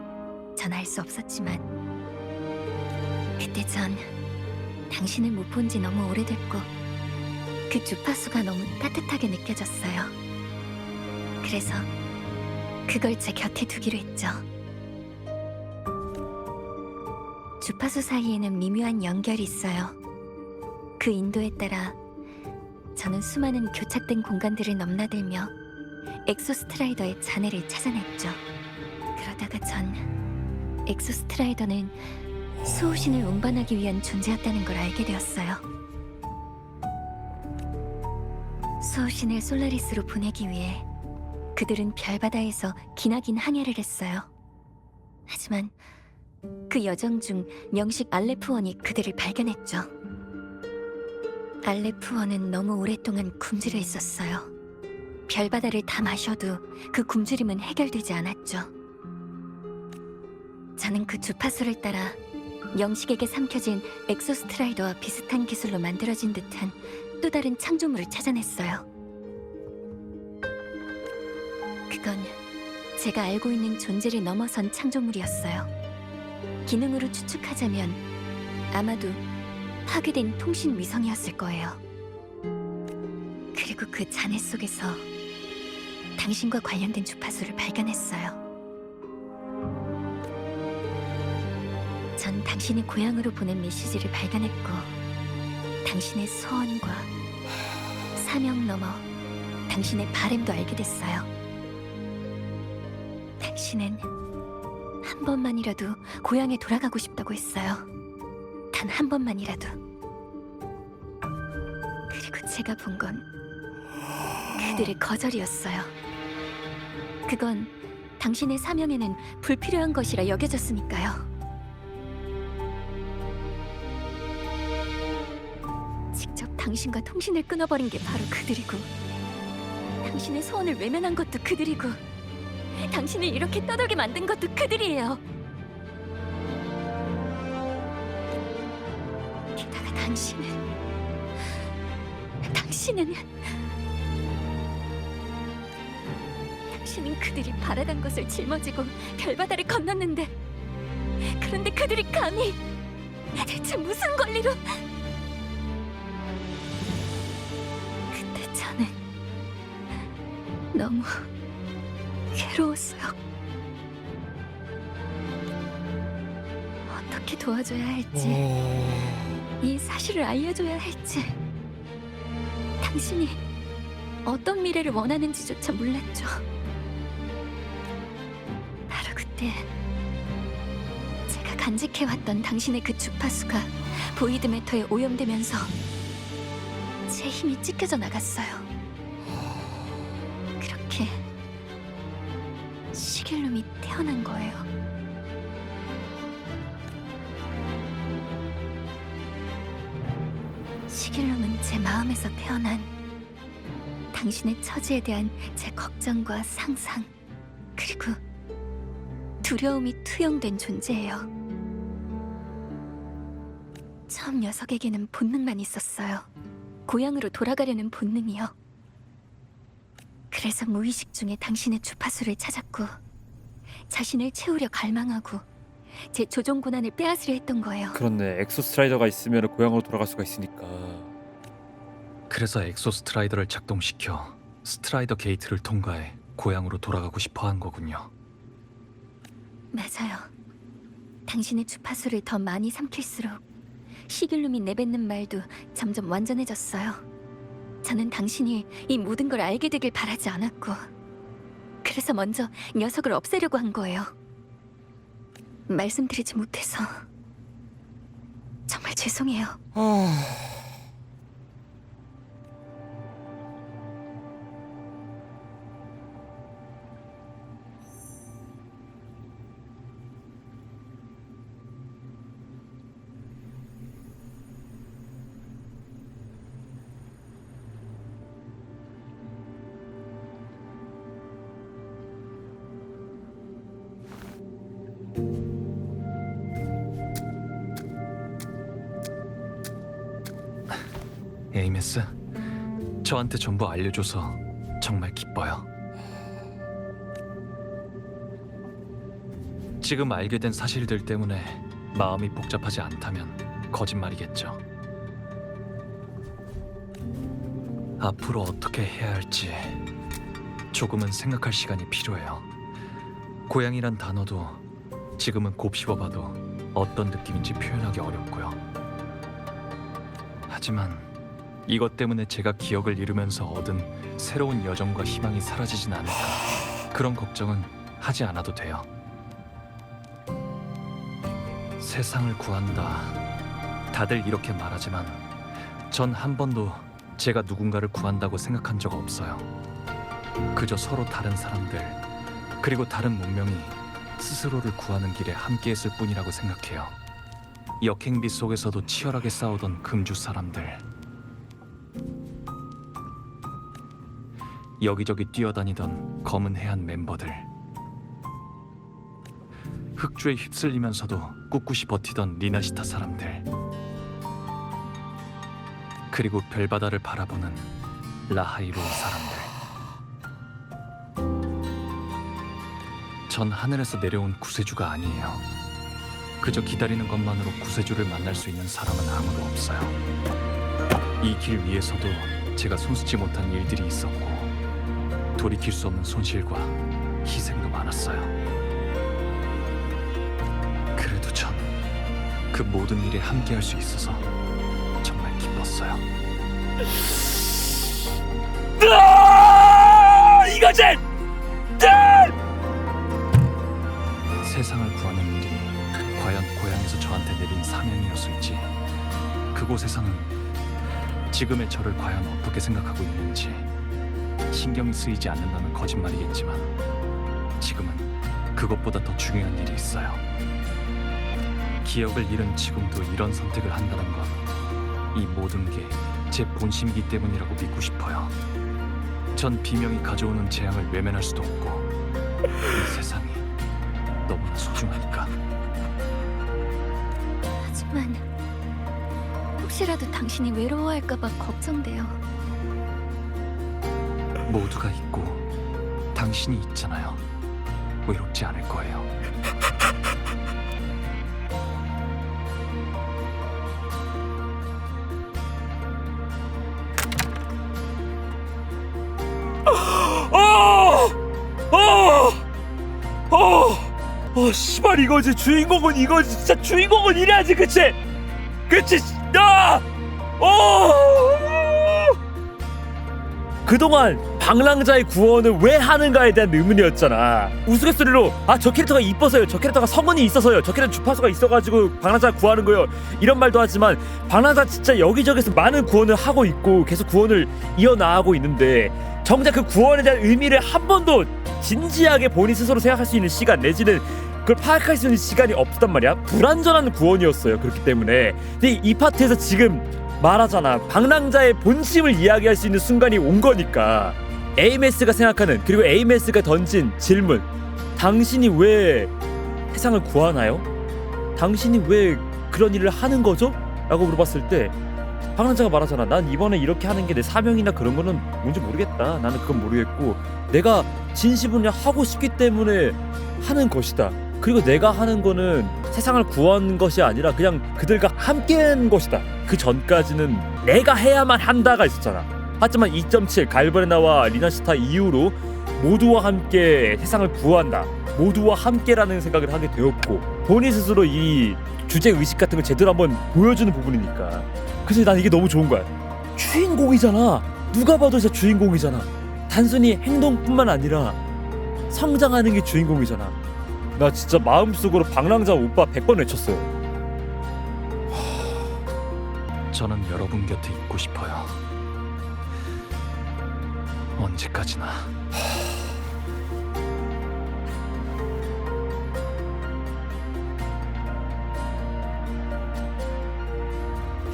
전 알 수 없었지만 그때 전 당신을 못 본 지 너무 오래됐고 그 주파수가 너무 따뜻하게 느껴졌어요. 그래서 그걸 제 곁에 두기로 했죠. 주파수 사이에는 미묘한 연결이 있어요. 그 인도에 따라 저는 수많은 교착된 공간들을 넘나들며 엑소스트라이더의 잔해를 찾아냈죠. 그러다가 전 엑소스트라이더는 수호신을 운반하기 위한 존재였다는 걸 알게 되었어요. 수호신을 솔라리스로 보내기 위해 그들은 별바다에서 기나긴 항해를 했어요. 하지만 그 여정 중 명식 알레프원이 그들을 발견했죠. 알레프원은 너무 오랫동안 굶주려 있었어요. 별바다를 다 마셔도 그 굶주림은 해결되지 않았죠. 저는 그 주파수를 따라 명식에게 삼켜진 엑소스트라이더와 비슷한 기술로 만들어진 듯한 또 다른 창조물을 찾아냈어요. 제가 알고 있는 존재를 넘어선 창조물이었어요. 기능으로 추측하자면 아마도 파괴된 통신 위성이었을 거예요. 그리고 그 잔해 속에서 당신과 관련된 주파수를 발견했어요. 전 당신이 고향으로 보낸 메시지를 발견했고 당신의 소원과 사명 넘어 당신의 바램도 알게 됐어요. 당신은 한 번만이라도 고향에 돌아가고 싶다고 했어요. 단 한 번만이라도. 그리고 제가 본 건 그들의 거절이었어요. 그건 당신의 사명에는 불필요한 것이라 여겨졌으니까요. 직접 당신과 통신을 끊어버린 게 바로 그들이고 당신의 소원을 외면한 것도 그들이고 당신을 이렇게 떠돌게 만든 것도 그들이에요. 게다가 당신은 그들이 바라던 것을 짊어지고 별바다를 건넜는데 그런데 그들이 감히 대체 무슨 권리로 그때 저는 너무 괴로웠어요. 어떻게 도와줘야 할지, 이 사실을 알려줘야 할지, 당신이 어떤 미래를 원하는지조차 몰랐죠. 바로 그때 제가 간직해왔던 당신의 그 주파수가 보이드 매터에 오염되면서 제 힘이 찢겨져 나갔어요. 그렇게 시길룸이 태어난 거예요. 시길룸은 제 마음에서 태어난 당신의 처지에 대한 제 걱정과 상상, 그리고 두려움이 투영된 존재예요. 처음 녀석에게는 본능만 있었어요. 고향으로 돌아가려는 본능이요. 그래서 무의식 중에 당신의 주파수를 찾았고 자신을 채우려 갈망하고 제 조종 권한을 빼앗으려 했던 거예요. 그렇네. 엑소스트라이더가 있으면 고향으로 돌아갈 수가 있으니까. 그래서 엑소스트라이더를 작동시켜 스트라이더 게이트를 통과해 고향으로 돌아가고 싶어 한 거군요. 맞아요. 당신의 주파수를 더 많이 삼킬수록 시길룸이 내뱉는 말도 점점 완전해졌어요. 저는 당신이 이 모든 걸 알게 되길 바라지 않았고 그래서 먼저 녀석을 없애려고 한 거예요. 말씀드리지 못해서 정말 죄송해요. 에이메스, 저한테 전부 알려줘서 정말 기뻐요. 지금 알게 된 사실들 때문에 마음이 복잡하지 않다면 거짓말이겠죠. 앞으로 어떻게 해야 할지 조금은 생각할 시간이 필요해요. 고향이란 단어도 지금은 곱씹어봐도 어떤 느낌인지 표현하기 어렵고요. 하지만 이것 때문에 제가 기억을 잃으면서 얻은 새로운 여정과 희망이 사라지진 않을까, 그런 걱정은 하지 않아도 돼요. 세상을 구한다, 다들 이렇게 말하지만 전 한 번도 제가 누군가를 구한다고 생각한 적 없어요. 그저 서로 다른 사람들, 그리고 다른 문명이 스스로를 구하는 길에 함께했을 뿐이라고 생각해요. 역행비 속에서도 치열하게 싸우던 금주 사람들, 여기저기 뛰어다니던 검은 해안 멤버들, 흑주에 휩쓸리면서도 꿋꿋이 버티던 리나시타 사람들, 그리고 별바다를 바라보는 라하이로 사람들. 전 하늘에서 내려온 구세주가 아니에요. 그저 기다리는 것만으로 구세주를 만날 수 있는 사람은 아무도 없어요. 이 길 위에서도 제가 손쓰지 못한 일들이 있었고 돌이킬 수 없는 손실과 희생도 많았어요. 그래도 전 그 모든 일에 함께할 수 있어서 정말 기뻤어요. 이거지! 세상을 구하는 일이 과연 고향에서 저한테 내린 사명이었을지, 그곳에서는 지금의 저를 과연 어떻게 생각하고 있는지 신경이 쓰이지 않는다는 거짓말이겠지만 지금은 그것보다 더 중요한 일이 있어요. 기억을 잃은 지금도 이런 선택을 한다는 건 이 모든 게 제 본심이기 때문이라고 믿고 싶어요. 전 비명이 가져오는 재앙을 외면할 수도 없고 이 세상이 너무나 소중하니까. 하지만 혹시라도 당신이 외로워할까봐 걱정돼요. 모두가 있고 당신이 있잖아요. 외롭지 않을 거예요. 씨발 이거지. 주인공은 이거지. 진짜 주인공은 이래야지. 그치? 그치? 그동안 방랑자의 구원을 왜 하는가에 대한 의문이었잖아. 우스갯소리로 저 캐릭터가 이뻐서요, 저 캐릭터가 성은이 있어서요, 저 캐릭터 주파수가 있어가지고 방랑자 구하는 거요, 이런 말도 하지만 방랑자 진짜 여기저기서 많은 구원을 하고 있고 계속 구원을 이어나가고 있는데 정작 그 구원에 대한 의미를 한 번도 진지하게 본인 스스로 생각할 수 있는 시간 내지는 그걸 파악할 수 있는 시간이 없단 말이야. 불완전한 구원이었어요. 그렇기 때문에 근데 이 파트에서 지금 말하잖아. 방랑자의 본심을 이야기할 수 있는 순간이 온 거니까 AMS가 생각하는, 그리고 AMS가 던진 질문, 당신이 왜 세상을 구하나요? 당신이 왜 그런 일을 하는 거죠? 라고 물어봤을 때 방랑자가 말하잖아. 난 이번에 이렇게 하는 게 내 사명이나 그런 거는 뭔지 모르겠다. 나는 그건 모르겠고 내가 진심으로 하고 싶기 때문에 하는 것이다. 그리고 내가 하는 거는 세상을 구한 것이 아니라 그냥 그들과 함께한 것이다. 그 전까지는 내가 해야만 한다가 있었잖아. 하지만 2.7 갈버네나와 리나시타 이후로 모두와 함께 세상을 구한다, 모두와 함께라는 생각을 하게 되었고 본인 스스로 이 주제 의식 같은 걸 제대로 한번 보여주는 부분이니까. 그래서 난 이게 너무 좋은 거야. 주인공이잖아. 누가 봐도 진짜 주인공이잖아. 단순히 행동뿐만 아니라 성장하는 게 주인공이잖아. 나 진짜 마음속으로 방랑자 오빠 100번 외쳤어요. 저는 여러분 곁에 있고 싶어요. 언제까지나.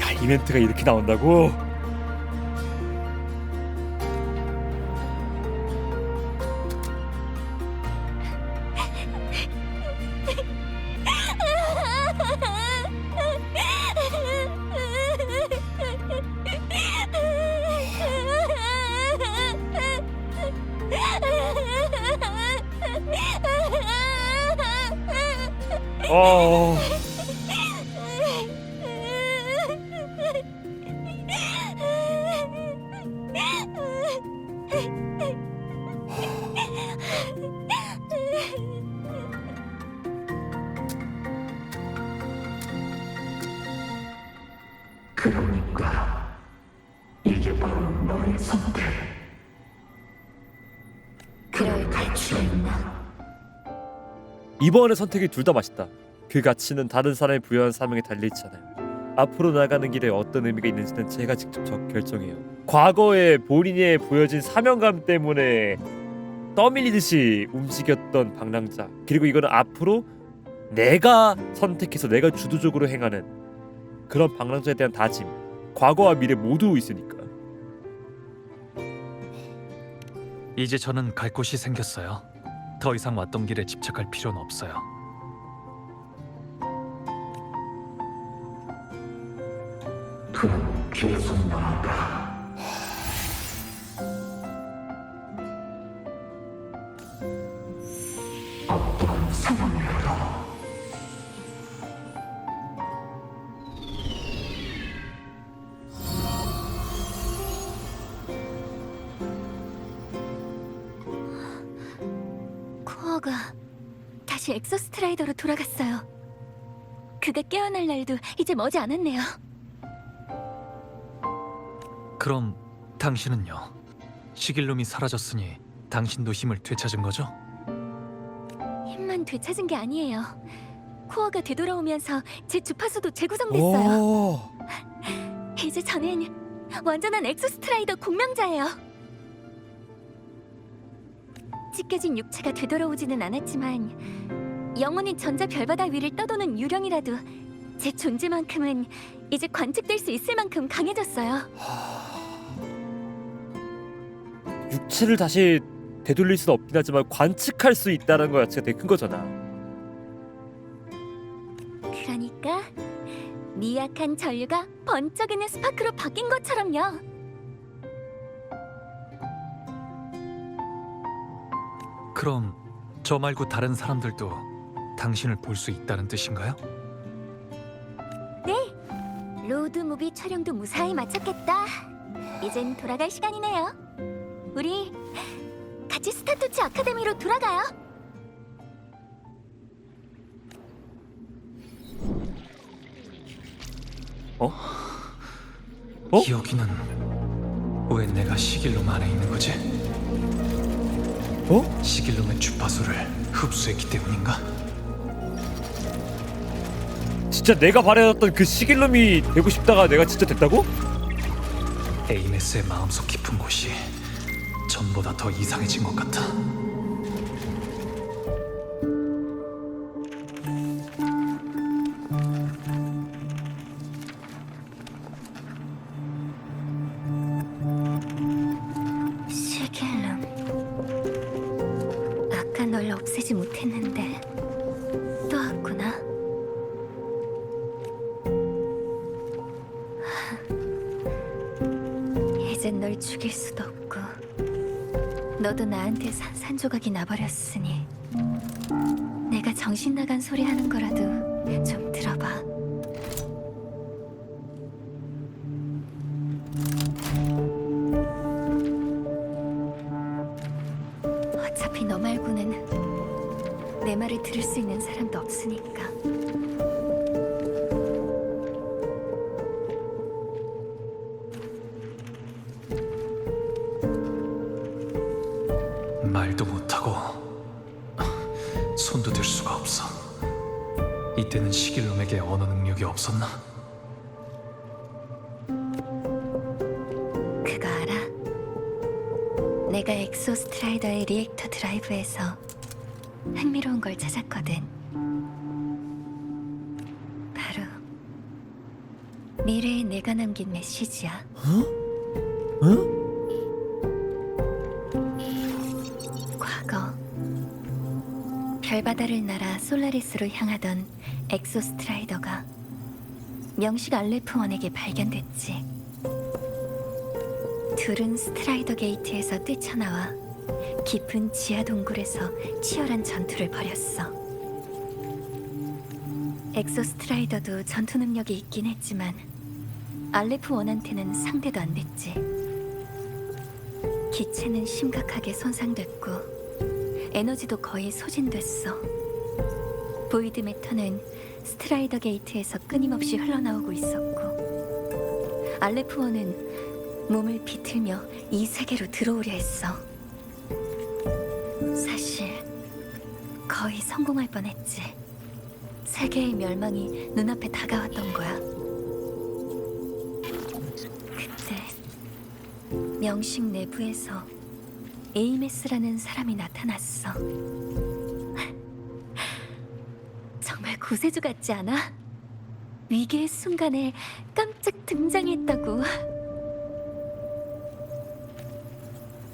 야, 이 멘트가 이렇게 나온다고? 그러니까 이게 바로 너의 선택. 그럴 가치가 있나? 이번의 선택이 둘 다 맛있다. 그 가치는 다른 사람이 부여한 사명에 달려있잖아요. 앞으로 나가는 길에 어떤 의미가 있는지는 제가 직접 결정해요. 과거에 본인이 보여진 사명감 때문에 떠밀리듯이 움직였던 방랑자, 그리고 이거는 앞으로 내가 선택해서 내가 주도적으로 행하는 그런 방랑자에 대한 다짐, 과거와 미래 모두 있으니까. 이제 저는 갈 곳이 생겼어요. 더 이상 왔던 길에 집착할 필요는 없어요. 둘은 계속 나온다. 코어가 다시 엑소스트라이더로 돌아갔어요. 그가 깨어날 날도 이제 머지 않았네요. 그럼 당신은요? 시길놈이 사라졌으니 당신도 힘을 되찾은 거죠? 힘만 되찾은 게 아니에요. 코어가 되돌아오면서 제 주파수도 재구성됐어요. 오. 이제 저는 완전한 엑소스트라이더 공명자예요. 찢겨진 육체가 되돌아오지는 않았지만 영원히 전자 별바다 위를 떠도는 유령이라도 제 존재만큼은 이제 관측될 수 있을 만큼 강해졌어요. 육체를 다시 되돌릴 수는 없긴 하지만 관측할 수 있다는 거 자체가 되게 큰 거잖아. 그러니까 미약한 전류가 번쩍이는 스파크로 바뀐 것처럼요. 그럼 저 말고 다른 사람들도 당신을 볼 수 있다는 뜻인가요? 로드 무비 촬영도 무사히 마쳤겠다. 이젠 돌아갈 시간이네요. 우리 같이 스타투치 아카데미로 돌아가요. 어? 여기는 왜 내가 시길놈 안에 있는 거지? 어? 시길놈의 주파수를 흡수했기 때문인가? 진짜 내가 바라던 그 시길놈이 되고 싶다가 내가 진짜 됐다고? 에이메스의 마음속 깊은 곳이 전보다 더 이상해진 것 같아. 시길름, 아까 널 없애지 못했는데 또 왔구나. 이젠 널 죽일 수도 없고 너도 나한테 산산조각이 나버렸으니 내가 정신 나간 소리 하는 거라도 좀 들어봐. 어차피 너 말고는 내 말을 들을 수 있는 사람도 없으니까. 말도 못하고 손도 댈 수가 없어. 이때는 시길놈에게 언어 능력이 없었나? 그거 알아? 내가 엑소스트라이더의 리액터 드라이브에서 흥미로운 걸 찾았거든. 바로 미래의 내가 남긴 메시지야. 응? 과거 별바다를 날아 솔라리스로 향하던 엑소스트라이더가 명식 알레프원에게 발견됐지. 둘은 스트라이더 게이트에서 뛰쳐나와 깊은 지하 동굴에서 치열한 전투를 벌였어. 엑소스트라이더도 전투 능력이 있긴 했지만 알레프원한테는 상대도 안 됐지. 기체는 심각하게 손상됐고 에너지도 거의 소진됐어. 보이드 매터는 스트라이더 게이트에서 끊임없이 흘러나오고 있었고 알레프원은 몸을 비틀며 이 세계로 들어오려 했어. 사실 거의 성공할 뻔했지. 세계의 멸망이 눈앞에 다가왔던 거야. 그때 명식 내부에서 에이메스라는 사람이 나타났어. 정말 구세주 같지 않아? 위기의 순간에 깜짝 등장했다고.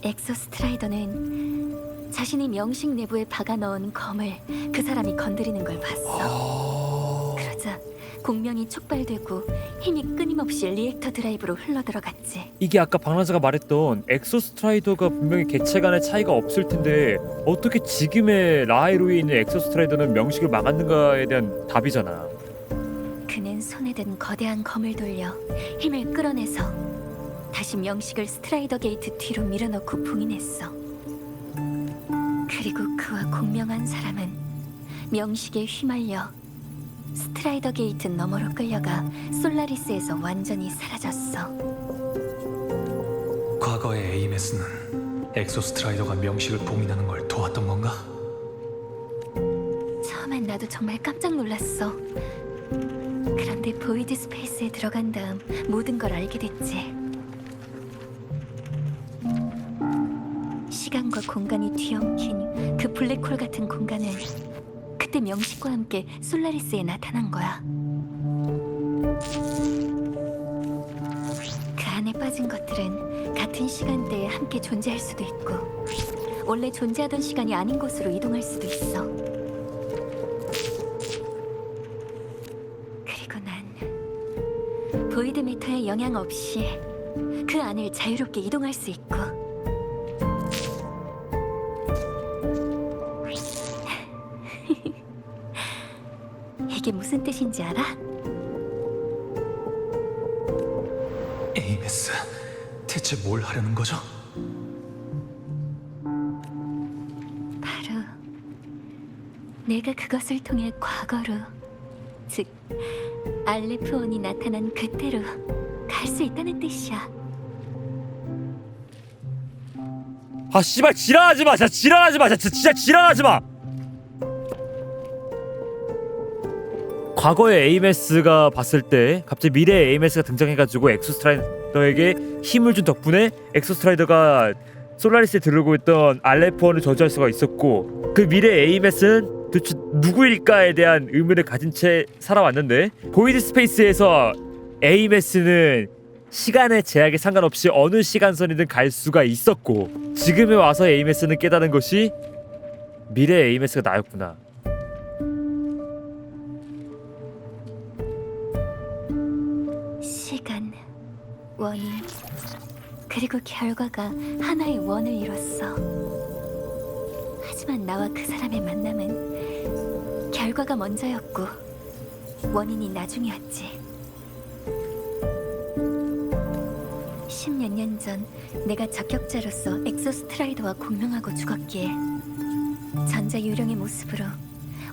엑소스트라이더는 자신이 명식 내부에 박아 넣은 검을 그 사람이 건드리는 걸 봤어. 그러자 공명이 촉발되고 힘이 끊임없이 리액터 드라이브로 흘러들어갔지. 이게 아까 박나자가 말했던 엑소스트라이더가 분명히 개체 간의 차이가 없을 텐데 어떻게 지금의 라이로에 있는 엑소스트라이더는 명식을 막았는가에 대한 답이잖아. 그는 손에 든 거대한 검을 돌려 힘을 끌어내서 다시 명식을 스트라이더 게이트 뒤로 밀어넣고 봉인했어. 그리고 그와 공명한 사람은 명식에 휘말려 스트라이더 게이트 너머로 끌려가 솔라리스에서 완전히 사라졌어. 과거의 에이메스는 엑소스트라이더가 명식을 봉인하는 걸 도왔던 건가? 처음엔 나도 정말 깜짝 놀랐어. 그런데 보이드 스페이스에 들어간 다음 모든 걸 알게 됐지. 시간과 공간이 뒤엉킨 그 블랙홀 같은 공간은 그때 명식과 함께 솔라리스에 나타난 거야. 그 안에 빠진 것들은 같은 시간대에 함께 존재할 수도 있고 원래 존재하던 시간이 아닌 곳으로 이동할 수도 있어. 그리고 난 보이드 매터의 영향 없이 그 안을 자유롭게 이동할 수 있고 이게 무슨 뜻인지 알아? 에이메스, 대체 뭘 하려는 거죠? 바로 내가 그것을 통해 과거로, 즉 알레프온이 나타난 그때로 갈 수 있다는 뜻이야. 아 씨발 지랄하지 마. 진짜 지랄하지 마. 진짜 지랄하지 마. 과거의 에이메스가 봤을 때 갑자기 미래의 에이메스가 등장해가지고 엑소스트라이더에게 힘을 준 덕분에 엑소스트라이더가 솔라리스에 들고 있던 알레프온을 저지할 수가 있었고 그 미래의 에이메스는 도대체 누구일까에 대한 의문을 가진 채 살아왔는데 보이드 스페이스에서 에이메스는 시간의 제약에 상관없이 어느 시간선이든 갈 수가 있었고 지금에 와서 에이메스는 깨달은 것이 미래의 에이메스가 나였구나. 시간, 원인, 그리고 결과가 하나의 원을 이뤘어. 하지만 나와 그 사람의 만남은 결과가 먼저였고 원인이 나중이었지. 10몇 년 전 내가 적격자로서 엑소스트라이더와 공명하고 죽었기에 전자 유령의 모습으로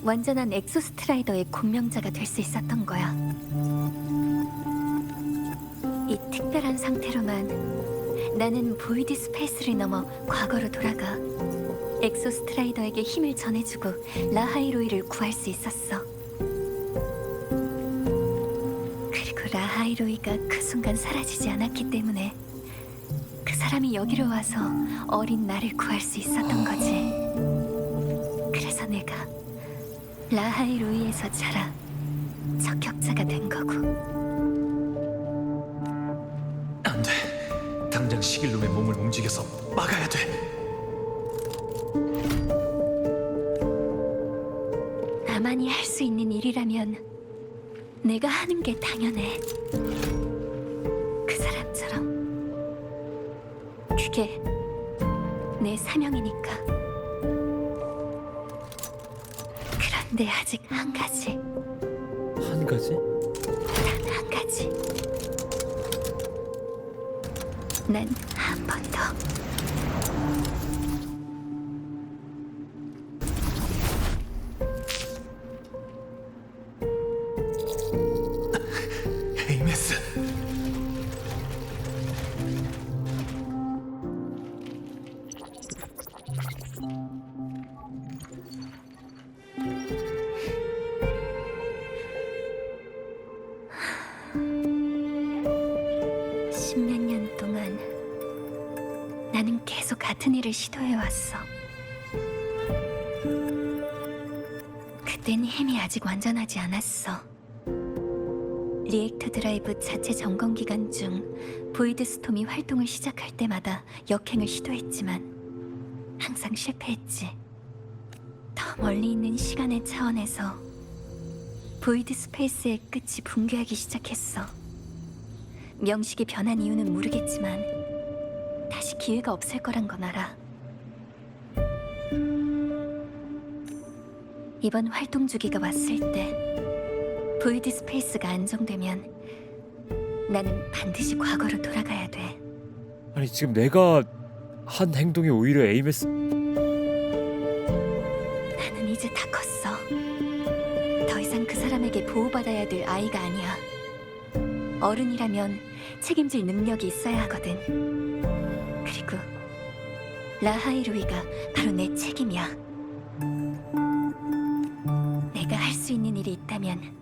완전한 엑소스트라이더의 공명자가 될 수 있었던 거야. 이 특별한 상태로만 나는 보이드 스페이스를 넘어 과거로 돌아가 엑소스트라이더에게 힘을 전해주고 라하이로이를 구할 수 있었어. 그리고 라하이로이가 그 순간 사라지지 않았기 때문에 그 사람이 여기로 와서 어린 나를 구할 수 있었던 거지. 그래서 내가 라하이로이에서 자라 적격자가 된 거고. 안 돼. 당장 시길놈의 몸을 움직여서 막아야 돼. 나만이 할 수 있는 일이라면 내가 하는 게 당연해. 그 사람처럼. 그게 내 사명이니까. 그런데 아직 한 가지, 한 가지? 단 한 가지. 난 한 번 더. 에이메스. 10몇 년 동안 나는 계속 같은 일을 시도해왔어. 그땐 힘이 아직 완전하지 않았어. 리액터 드라이브 자체 점검 기간 중 보이드 스톰이 활동을 시작할 때마다 역행을 시도했지만 항상 실패했지. 더 멀리 있는 시간의 차원에서 보이드 스페이스의 끝이 붕괴하기 시작했어. 명식이 변한 이유는 모르겠지만 다시 기회가 없을 거란 건 알아. 이번 활동 주기가 왔을 때 보이드 스페이스가 안정되면 나는 반드시 과거로 돌아가야 돼. 아니 지금 내가 한 행동이 오히려 에이메스 이제 다 컸어. 더 이상 그 사람에게 보호받아야 될 아이가 아니야. 어른이라면 책임질 능력이 있어야 하거든. 그리고 라하이루이가 바로 내 책임이야. 내가 할 수 있는 일이 있다면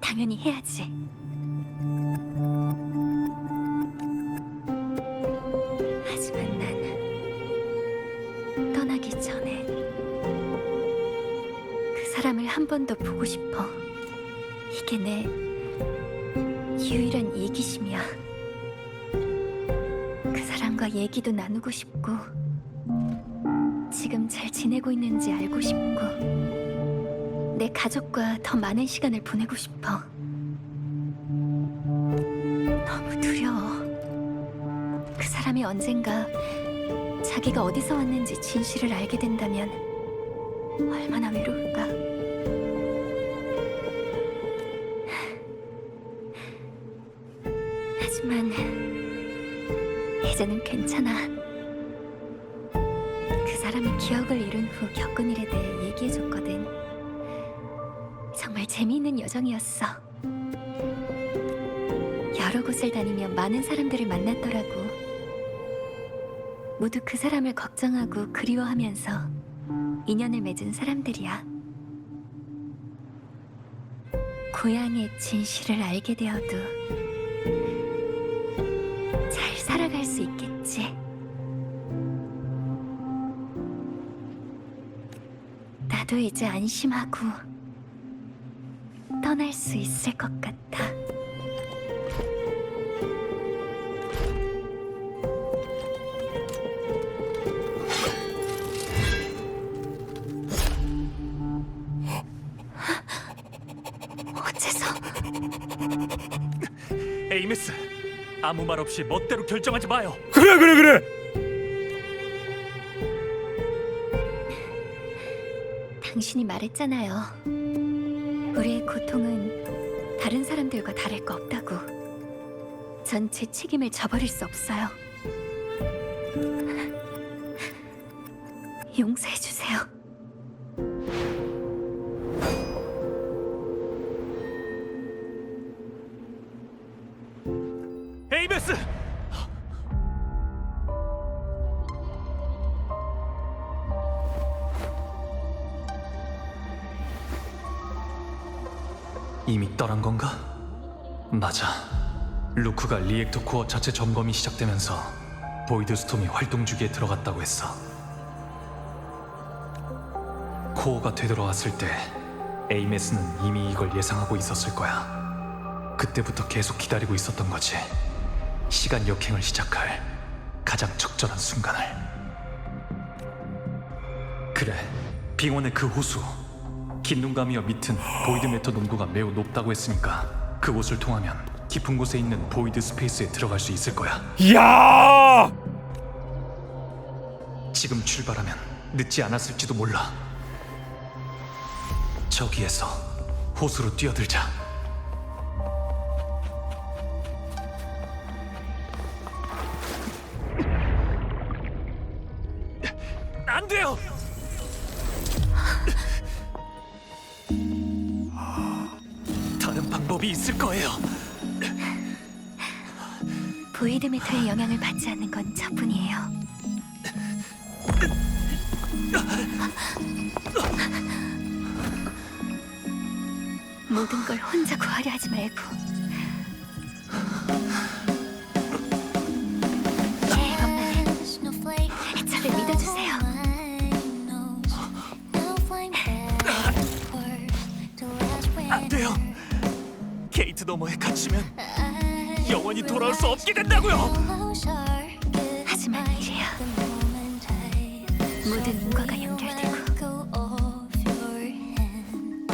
당연히 해야지. 하지만 난 떠나기 전에 그 사람을 한 번 더 보고 싶어. 이게 내 유일한 이기심이야. 그 사람과 얘기도 나누고 싶고, 지금 잘 지내고 있는지 알고 싶고, 내 가족과 더 많은 시간을 보내고 싶어. 너무 두려워. 그 사람이 언젠가 자기가 어디서 왔는지 진실을 알게 된다면 얼마나 외로울까. 하지만 이제는 괜찮아. 그 사람이 기억을 잃은 후 겪은 일에 대해 얘기해줬거든. 정말 재미있는 여정이었어. 여러 곳을 다니며 많은 사람들을 만났더라고. 모두 그 사람을 걱정하고 그리워하면서 인연을 맺은 사람들이야. 고향의 진실을 알게 되어도 잘 살아갈 수 있겠지. 나도 이제 안심하고 떠날 수 있을 것 같아. 어째서? 에이메스, 아무 말 없이 멋대로 결정하지 마요. 그래. 당신이 말했잖아요. 우리의 고통은 다른 사람들과 다를 거 없다고. 전 제 책임을 져버릴 수 없어요. 용서해주세요. 에이메스! 이미 떠난 건가? 맞아. 루크가 리액터 코어 자체 점검이 시작되면서 보이드 스톰이 활동 주기에 들어갔다고 했어. 코어가 되돌아왔을 때 에이메스는 이미 이걸 예상하고 있었을 거야. 그때부터 계속 기다리고 있었던 거지. 시간 역행을 시작할 가장 적절한 순간을. 그래, 빙원의 그 호수. 긴 눈감이와 밑은 보이드 매터 농도가 매우 높다고 했으니까 그곳을 통하면 깊은 곳에 있는 보이드 스페이스에 들어갈 수 있을 거야. 이야! 지금 출발하면 늦지 않았을지도 몰라. 저기에서 호수로 뛰어들자. 안 돼요! 다른 방법이 있을 거예요. 보이드 메터의 영향을 받지 않는 건 저뿐이에요. 모든 걸 혼자 구하려 하지 말고 이번만은 저를 믿어주세요. 안 돼요. 게이트 너머에 갇히면 영원히 돌아올 수 없게 된다고요. 하지만 이래야 모든 인과가 연결되고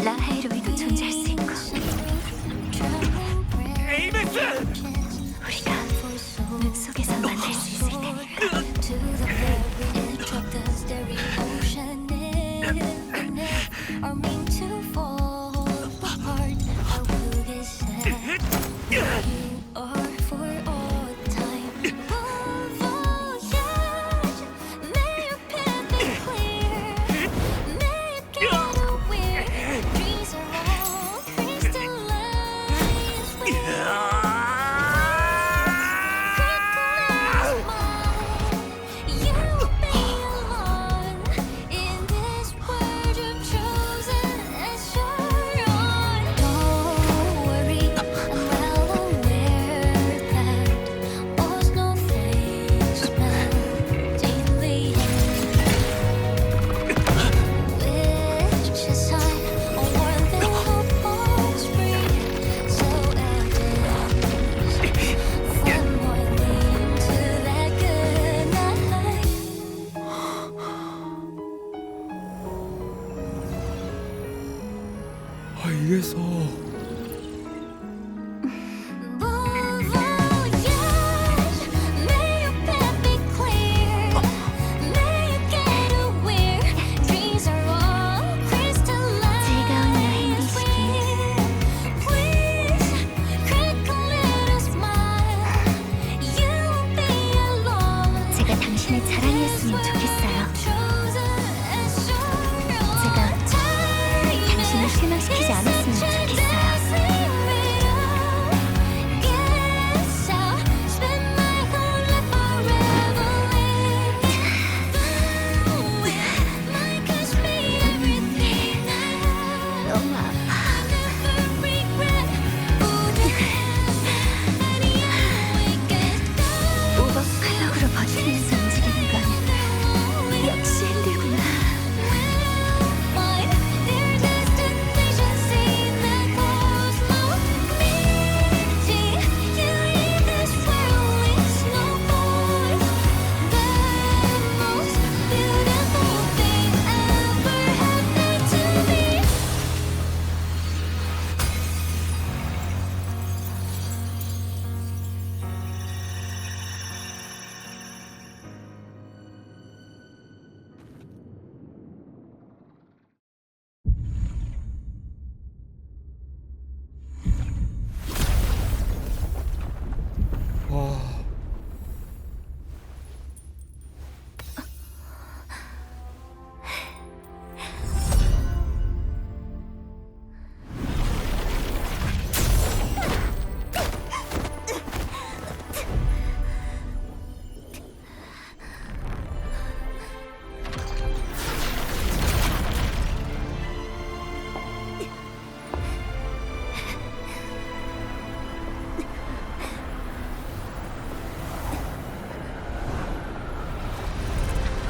라하이로이도 존재할 수 있고 에이메스! 우리가 눈 속에서 만날 수 있을 테니까.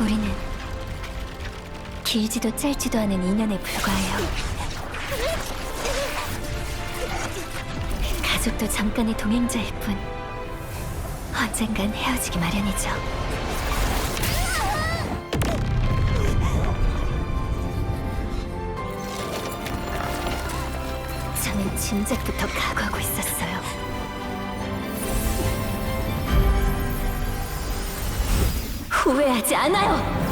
우리는 길지도 짧지도 않은 인연에 불과해요. 가족도 잠깐의 동행자일 뿐 언젠간 헤어지기 마련이죠. 저는 짐작부터 각오하고 있었어요. 후회하지 않아요.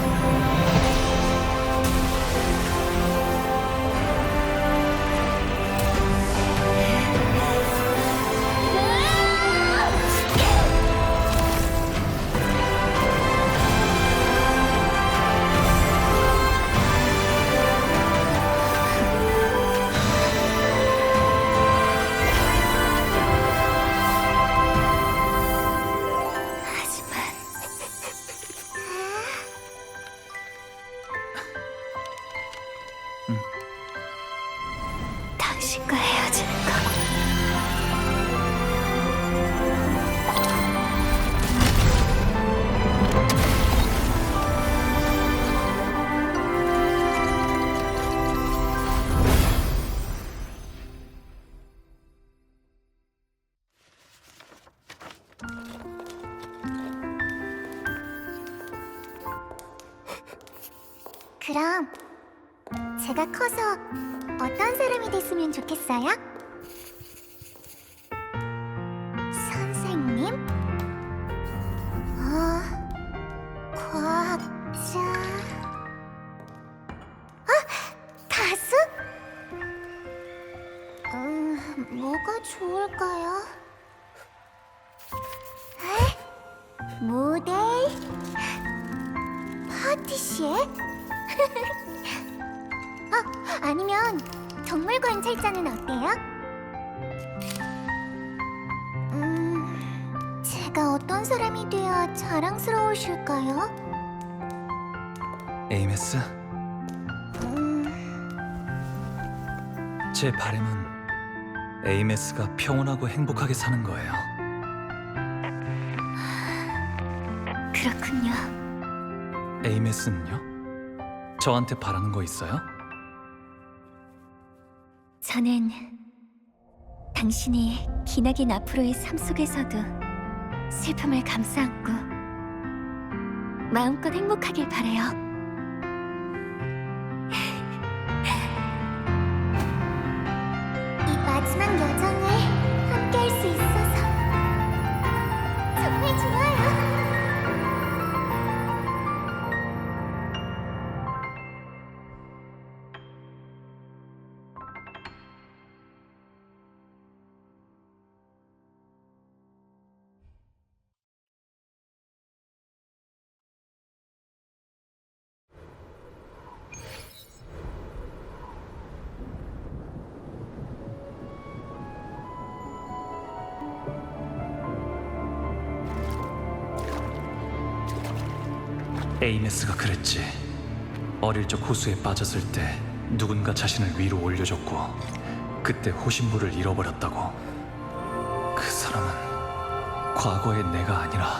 하지만 당신과 헤어지는 건 그럼 제가 커서 어떤 사람이 됐으면 좋겠어요? 선생님? 과학자... 가수? 뭐가 좋을까요? 모델? 파티시에? 아니면 동물 관찰자는 어때요? 제가 어떤 사람이 되어 자랑스러우실까요? 에이메스, 제 바람은 에이메스가 평온하고 행복하게 사는 거예요. 그렇군요. 에이메스는요? 저한테 바라는 거 있어요? 저는 당신이 기나긴 앞으로의 삶 속에서도 슬픔을 감싸 안고 마음껏 행복하길 바라요. 이 마지막 여정을 함께 할 수 있어서 정말 좋아요. 에이메스가 그랬지. 어릴 적 호수에 빠졌을 때 누군가 자신을 위로 올려줬고 그때 호신물을 잃어버렸다고. 그 사람은 과거의 내가 아니라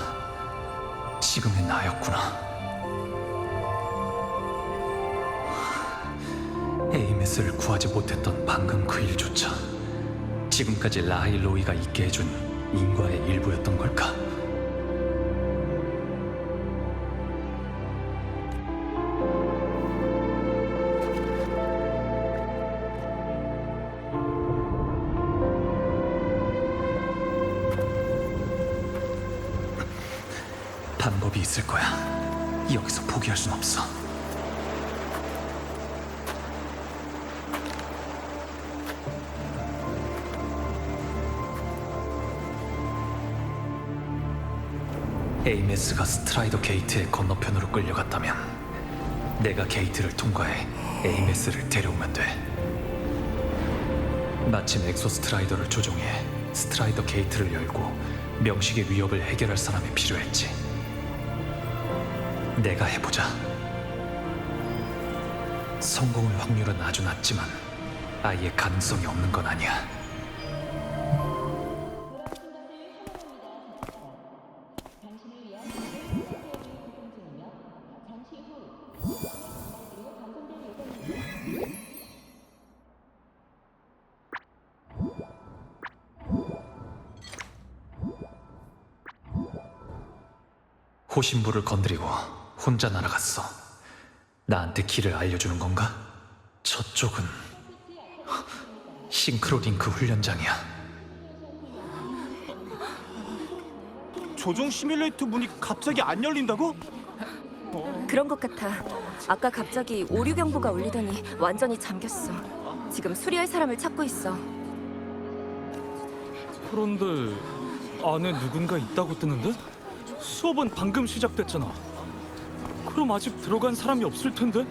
지금의 나였구나. 에이메스를 구하지 못했던 방금 그 일조차 지금까지 라일로이가 있게 해준 인과의 일부였던 걸까? 방법이 있을 거야. 여기서 포기할 순 없어. 에이메스가 스트라이더 게이트의 건너편으로 끌려갔다면 내가 게이트를 통과해 에이메스를 데려오면 돼. 마침 엑소 스트라이더를 조종해 스트라이더 게이트를 열고 명식의 위협을 해결할 사람이 필요했지. 내가 해보자. 성공할 확률은 아주 낮지만 아예 가능성이 없는 건 아니야. 호신부를 건드리고 혼자 날아갔어. 나한테 길을 알려주는 건가? 저쪽은 싱크로링크 훈련장이야. 조종 시뮬레이터 문이 갑자기 안 열린다고? 그런 것 같아. 아까 갑자기 오류 경보가 울리더니 완전히 잠겼어. 지금 수리할 사람을 찾고 있어. 그런데 안에 누군가 있다고 뜨는데? 수업은 방금 시작됐잖아. 그럼 아직 들어간 사람이 없을 텐데?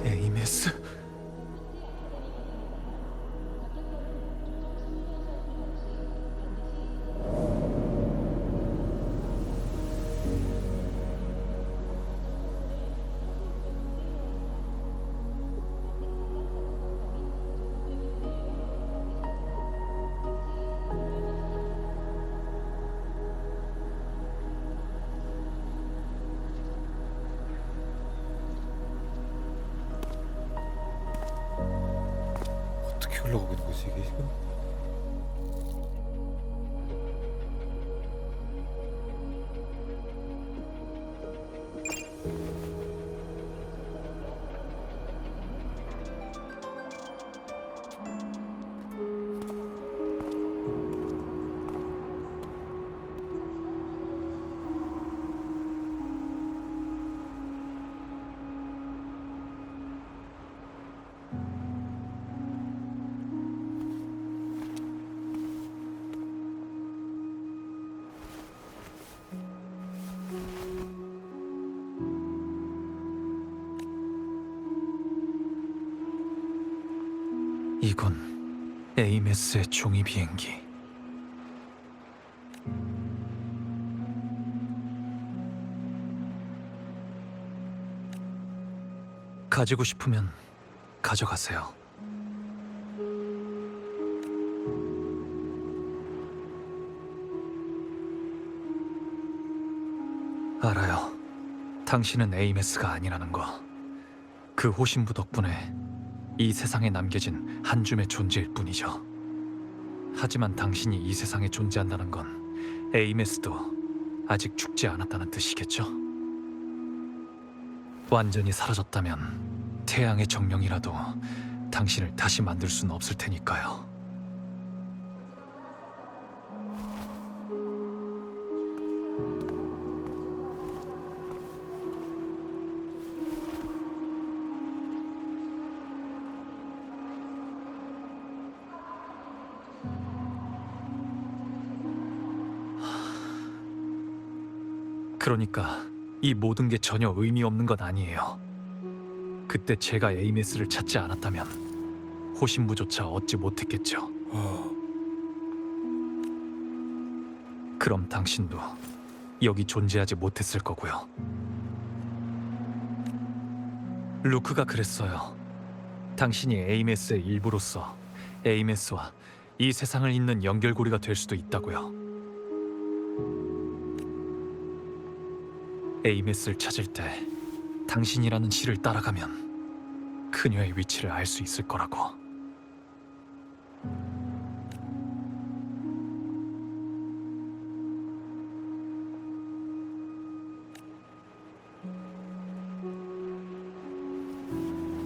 에이메스? 어떻게 올라가고 있는 거지 이게 지금? 이건 에이메스의 종이 비행기. 가지고 싶으면 가져가세요. 알아요. 당신은 에이메스가 아니라는 거. 그 호신부 덕분에 이 세상에 남겨진 한 줌의 존재일 뿐이죠. 하지만 당신이 이 세상에 존재한다는 건 에이메스도 아직 죽지 않았다는 뜻이겠죠? 완전히 사라졌다면 태양의 정령이라도 당신을 다시 만들 수는 없을 테니까요. 그러니까 이 모든 게 전혀 의미 없는 건 아니에요. 그때 제가 에이메스를 찾지 않았다면 호신부조차 얻지 못했겠죠. 그럼 당신도 여기 존재하지 못했을 거고요. 루크가 그랬어요. 당신이 에이메스의 일부로서 에이메스와 이 세상을 잇는 연결고리가 될 수도 있다고요. 에이메스를 찾을 때 당신이라는 실을 따라가면 그녀의 위치를 알 수 있을 거라고.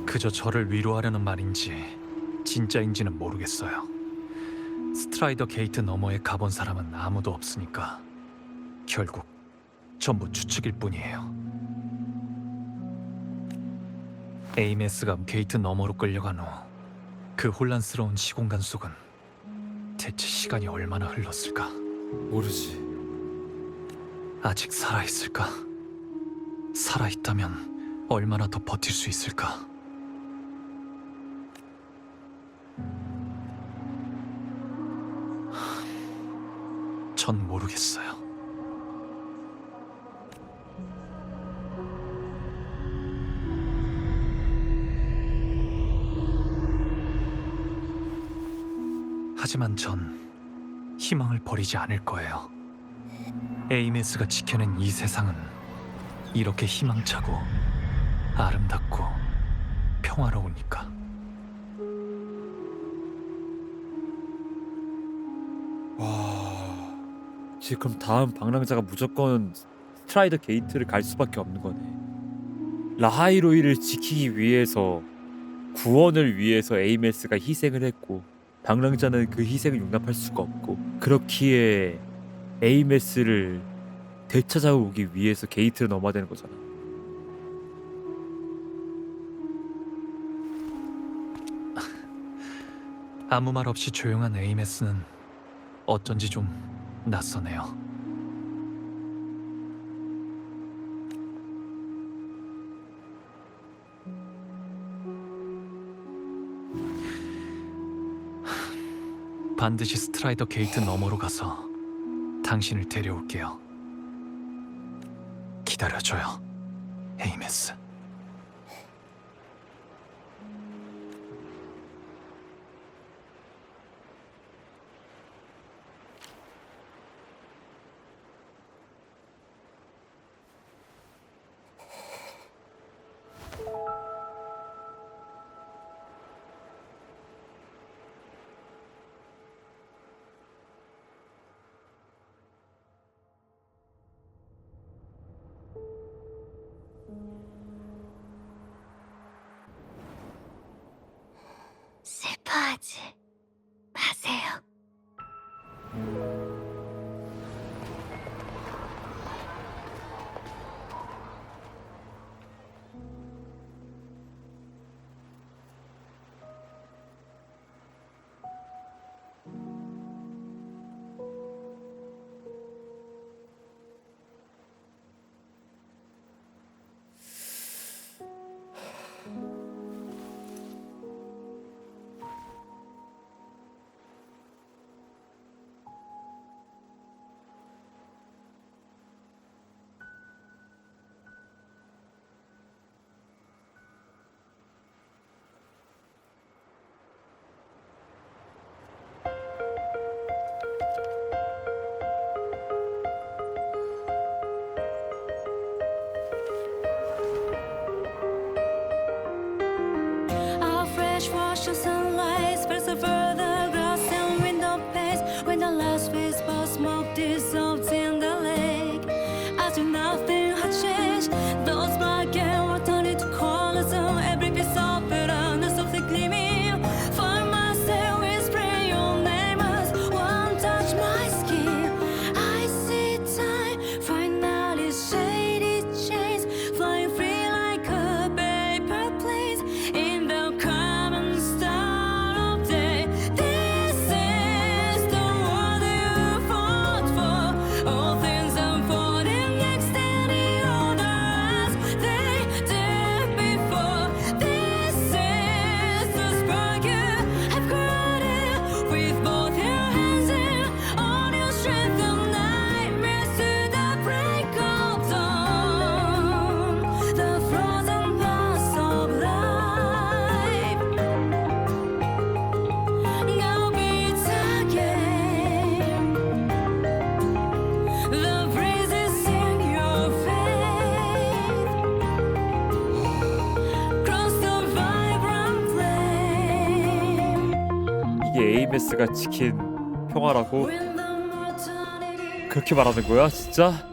그저 저를 위로하려는 말인지 진짜인지는 모르겠어요. 스트라이더 게이트 너머에 가본 사람은 아무도 없으니까 결국 전부 추측일 뿐이에요. 에이메스가 게이트 너머로 끌려간 후 그 혼란스러운 시공간 속은 대체 시간이 얼마나 흘렀을까? 모르지. 아직 살아있을까? 살아있다면 얼마나 더 버틸 수 있을까? 전 모르겠어요. 하지만 전 희망을 버리지 않을 거예요. 에이메스가 지켜낸 이 세상은 이렇게 희망차고 아름답고 평화로우니까. 와. 지금 다음 방랑자가 무조건 스트라이더 게이트를 갈 수밖에 없는 거네. 라하이로이를 지키기 위해서, 구원을 위해서 에이메스가 희생을 했고, 방랑자는 그 희생을 용납할 수가 없고, 그렇기에 에이메스를 되찾아오기 위해서 게이트를 넘어야 되는 거잖아. 아무 말 없이 조용한 에이메스는 어쩐지 좀 낯서네요. 반드시 스트라이더 게이트 너머로 가서 당신을 데려올게요. 기다려줘요, 에이메스. 슬퍼하지 마세요. Our fresh wash of sunlight spreads over the grass and window panes. When the last whisper of smoke dissolves in the lake, as if nothing had changed, those black and white turn into colors on every piece of bitterness of the gleaming. For myself, we spray your name as one touch my skin. I see time finally shaded chains flying free like a paper plane in the common star. AMS가 지킨 평화라고 그렇게 말하는 거야 진짜?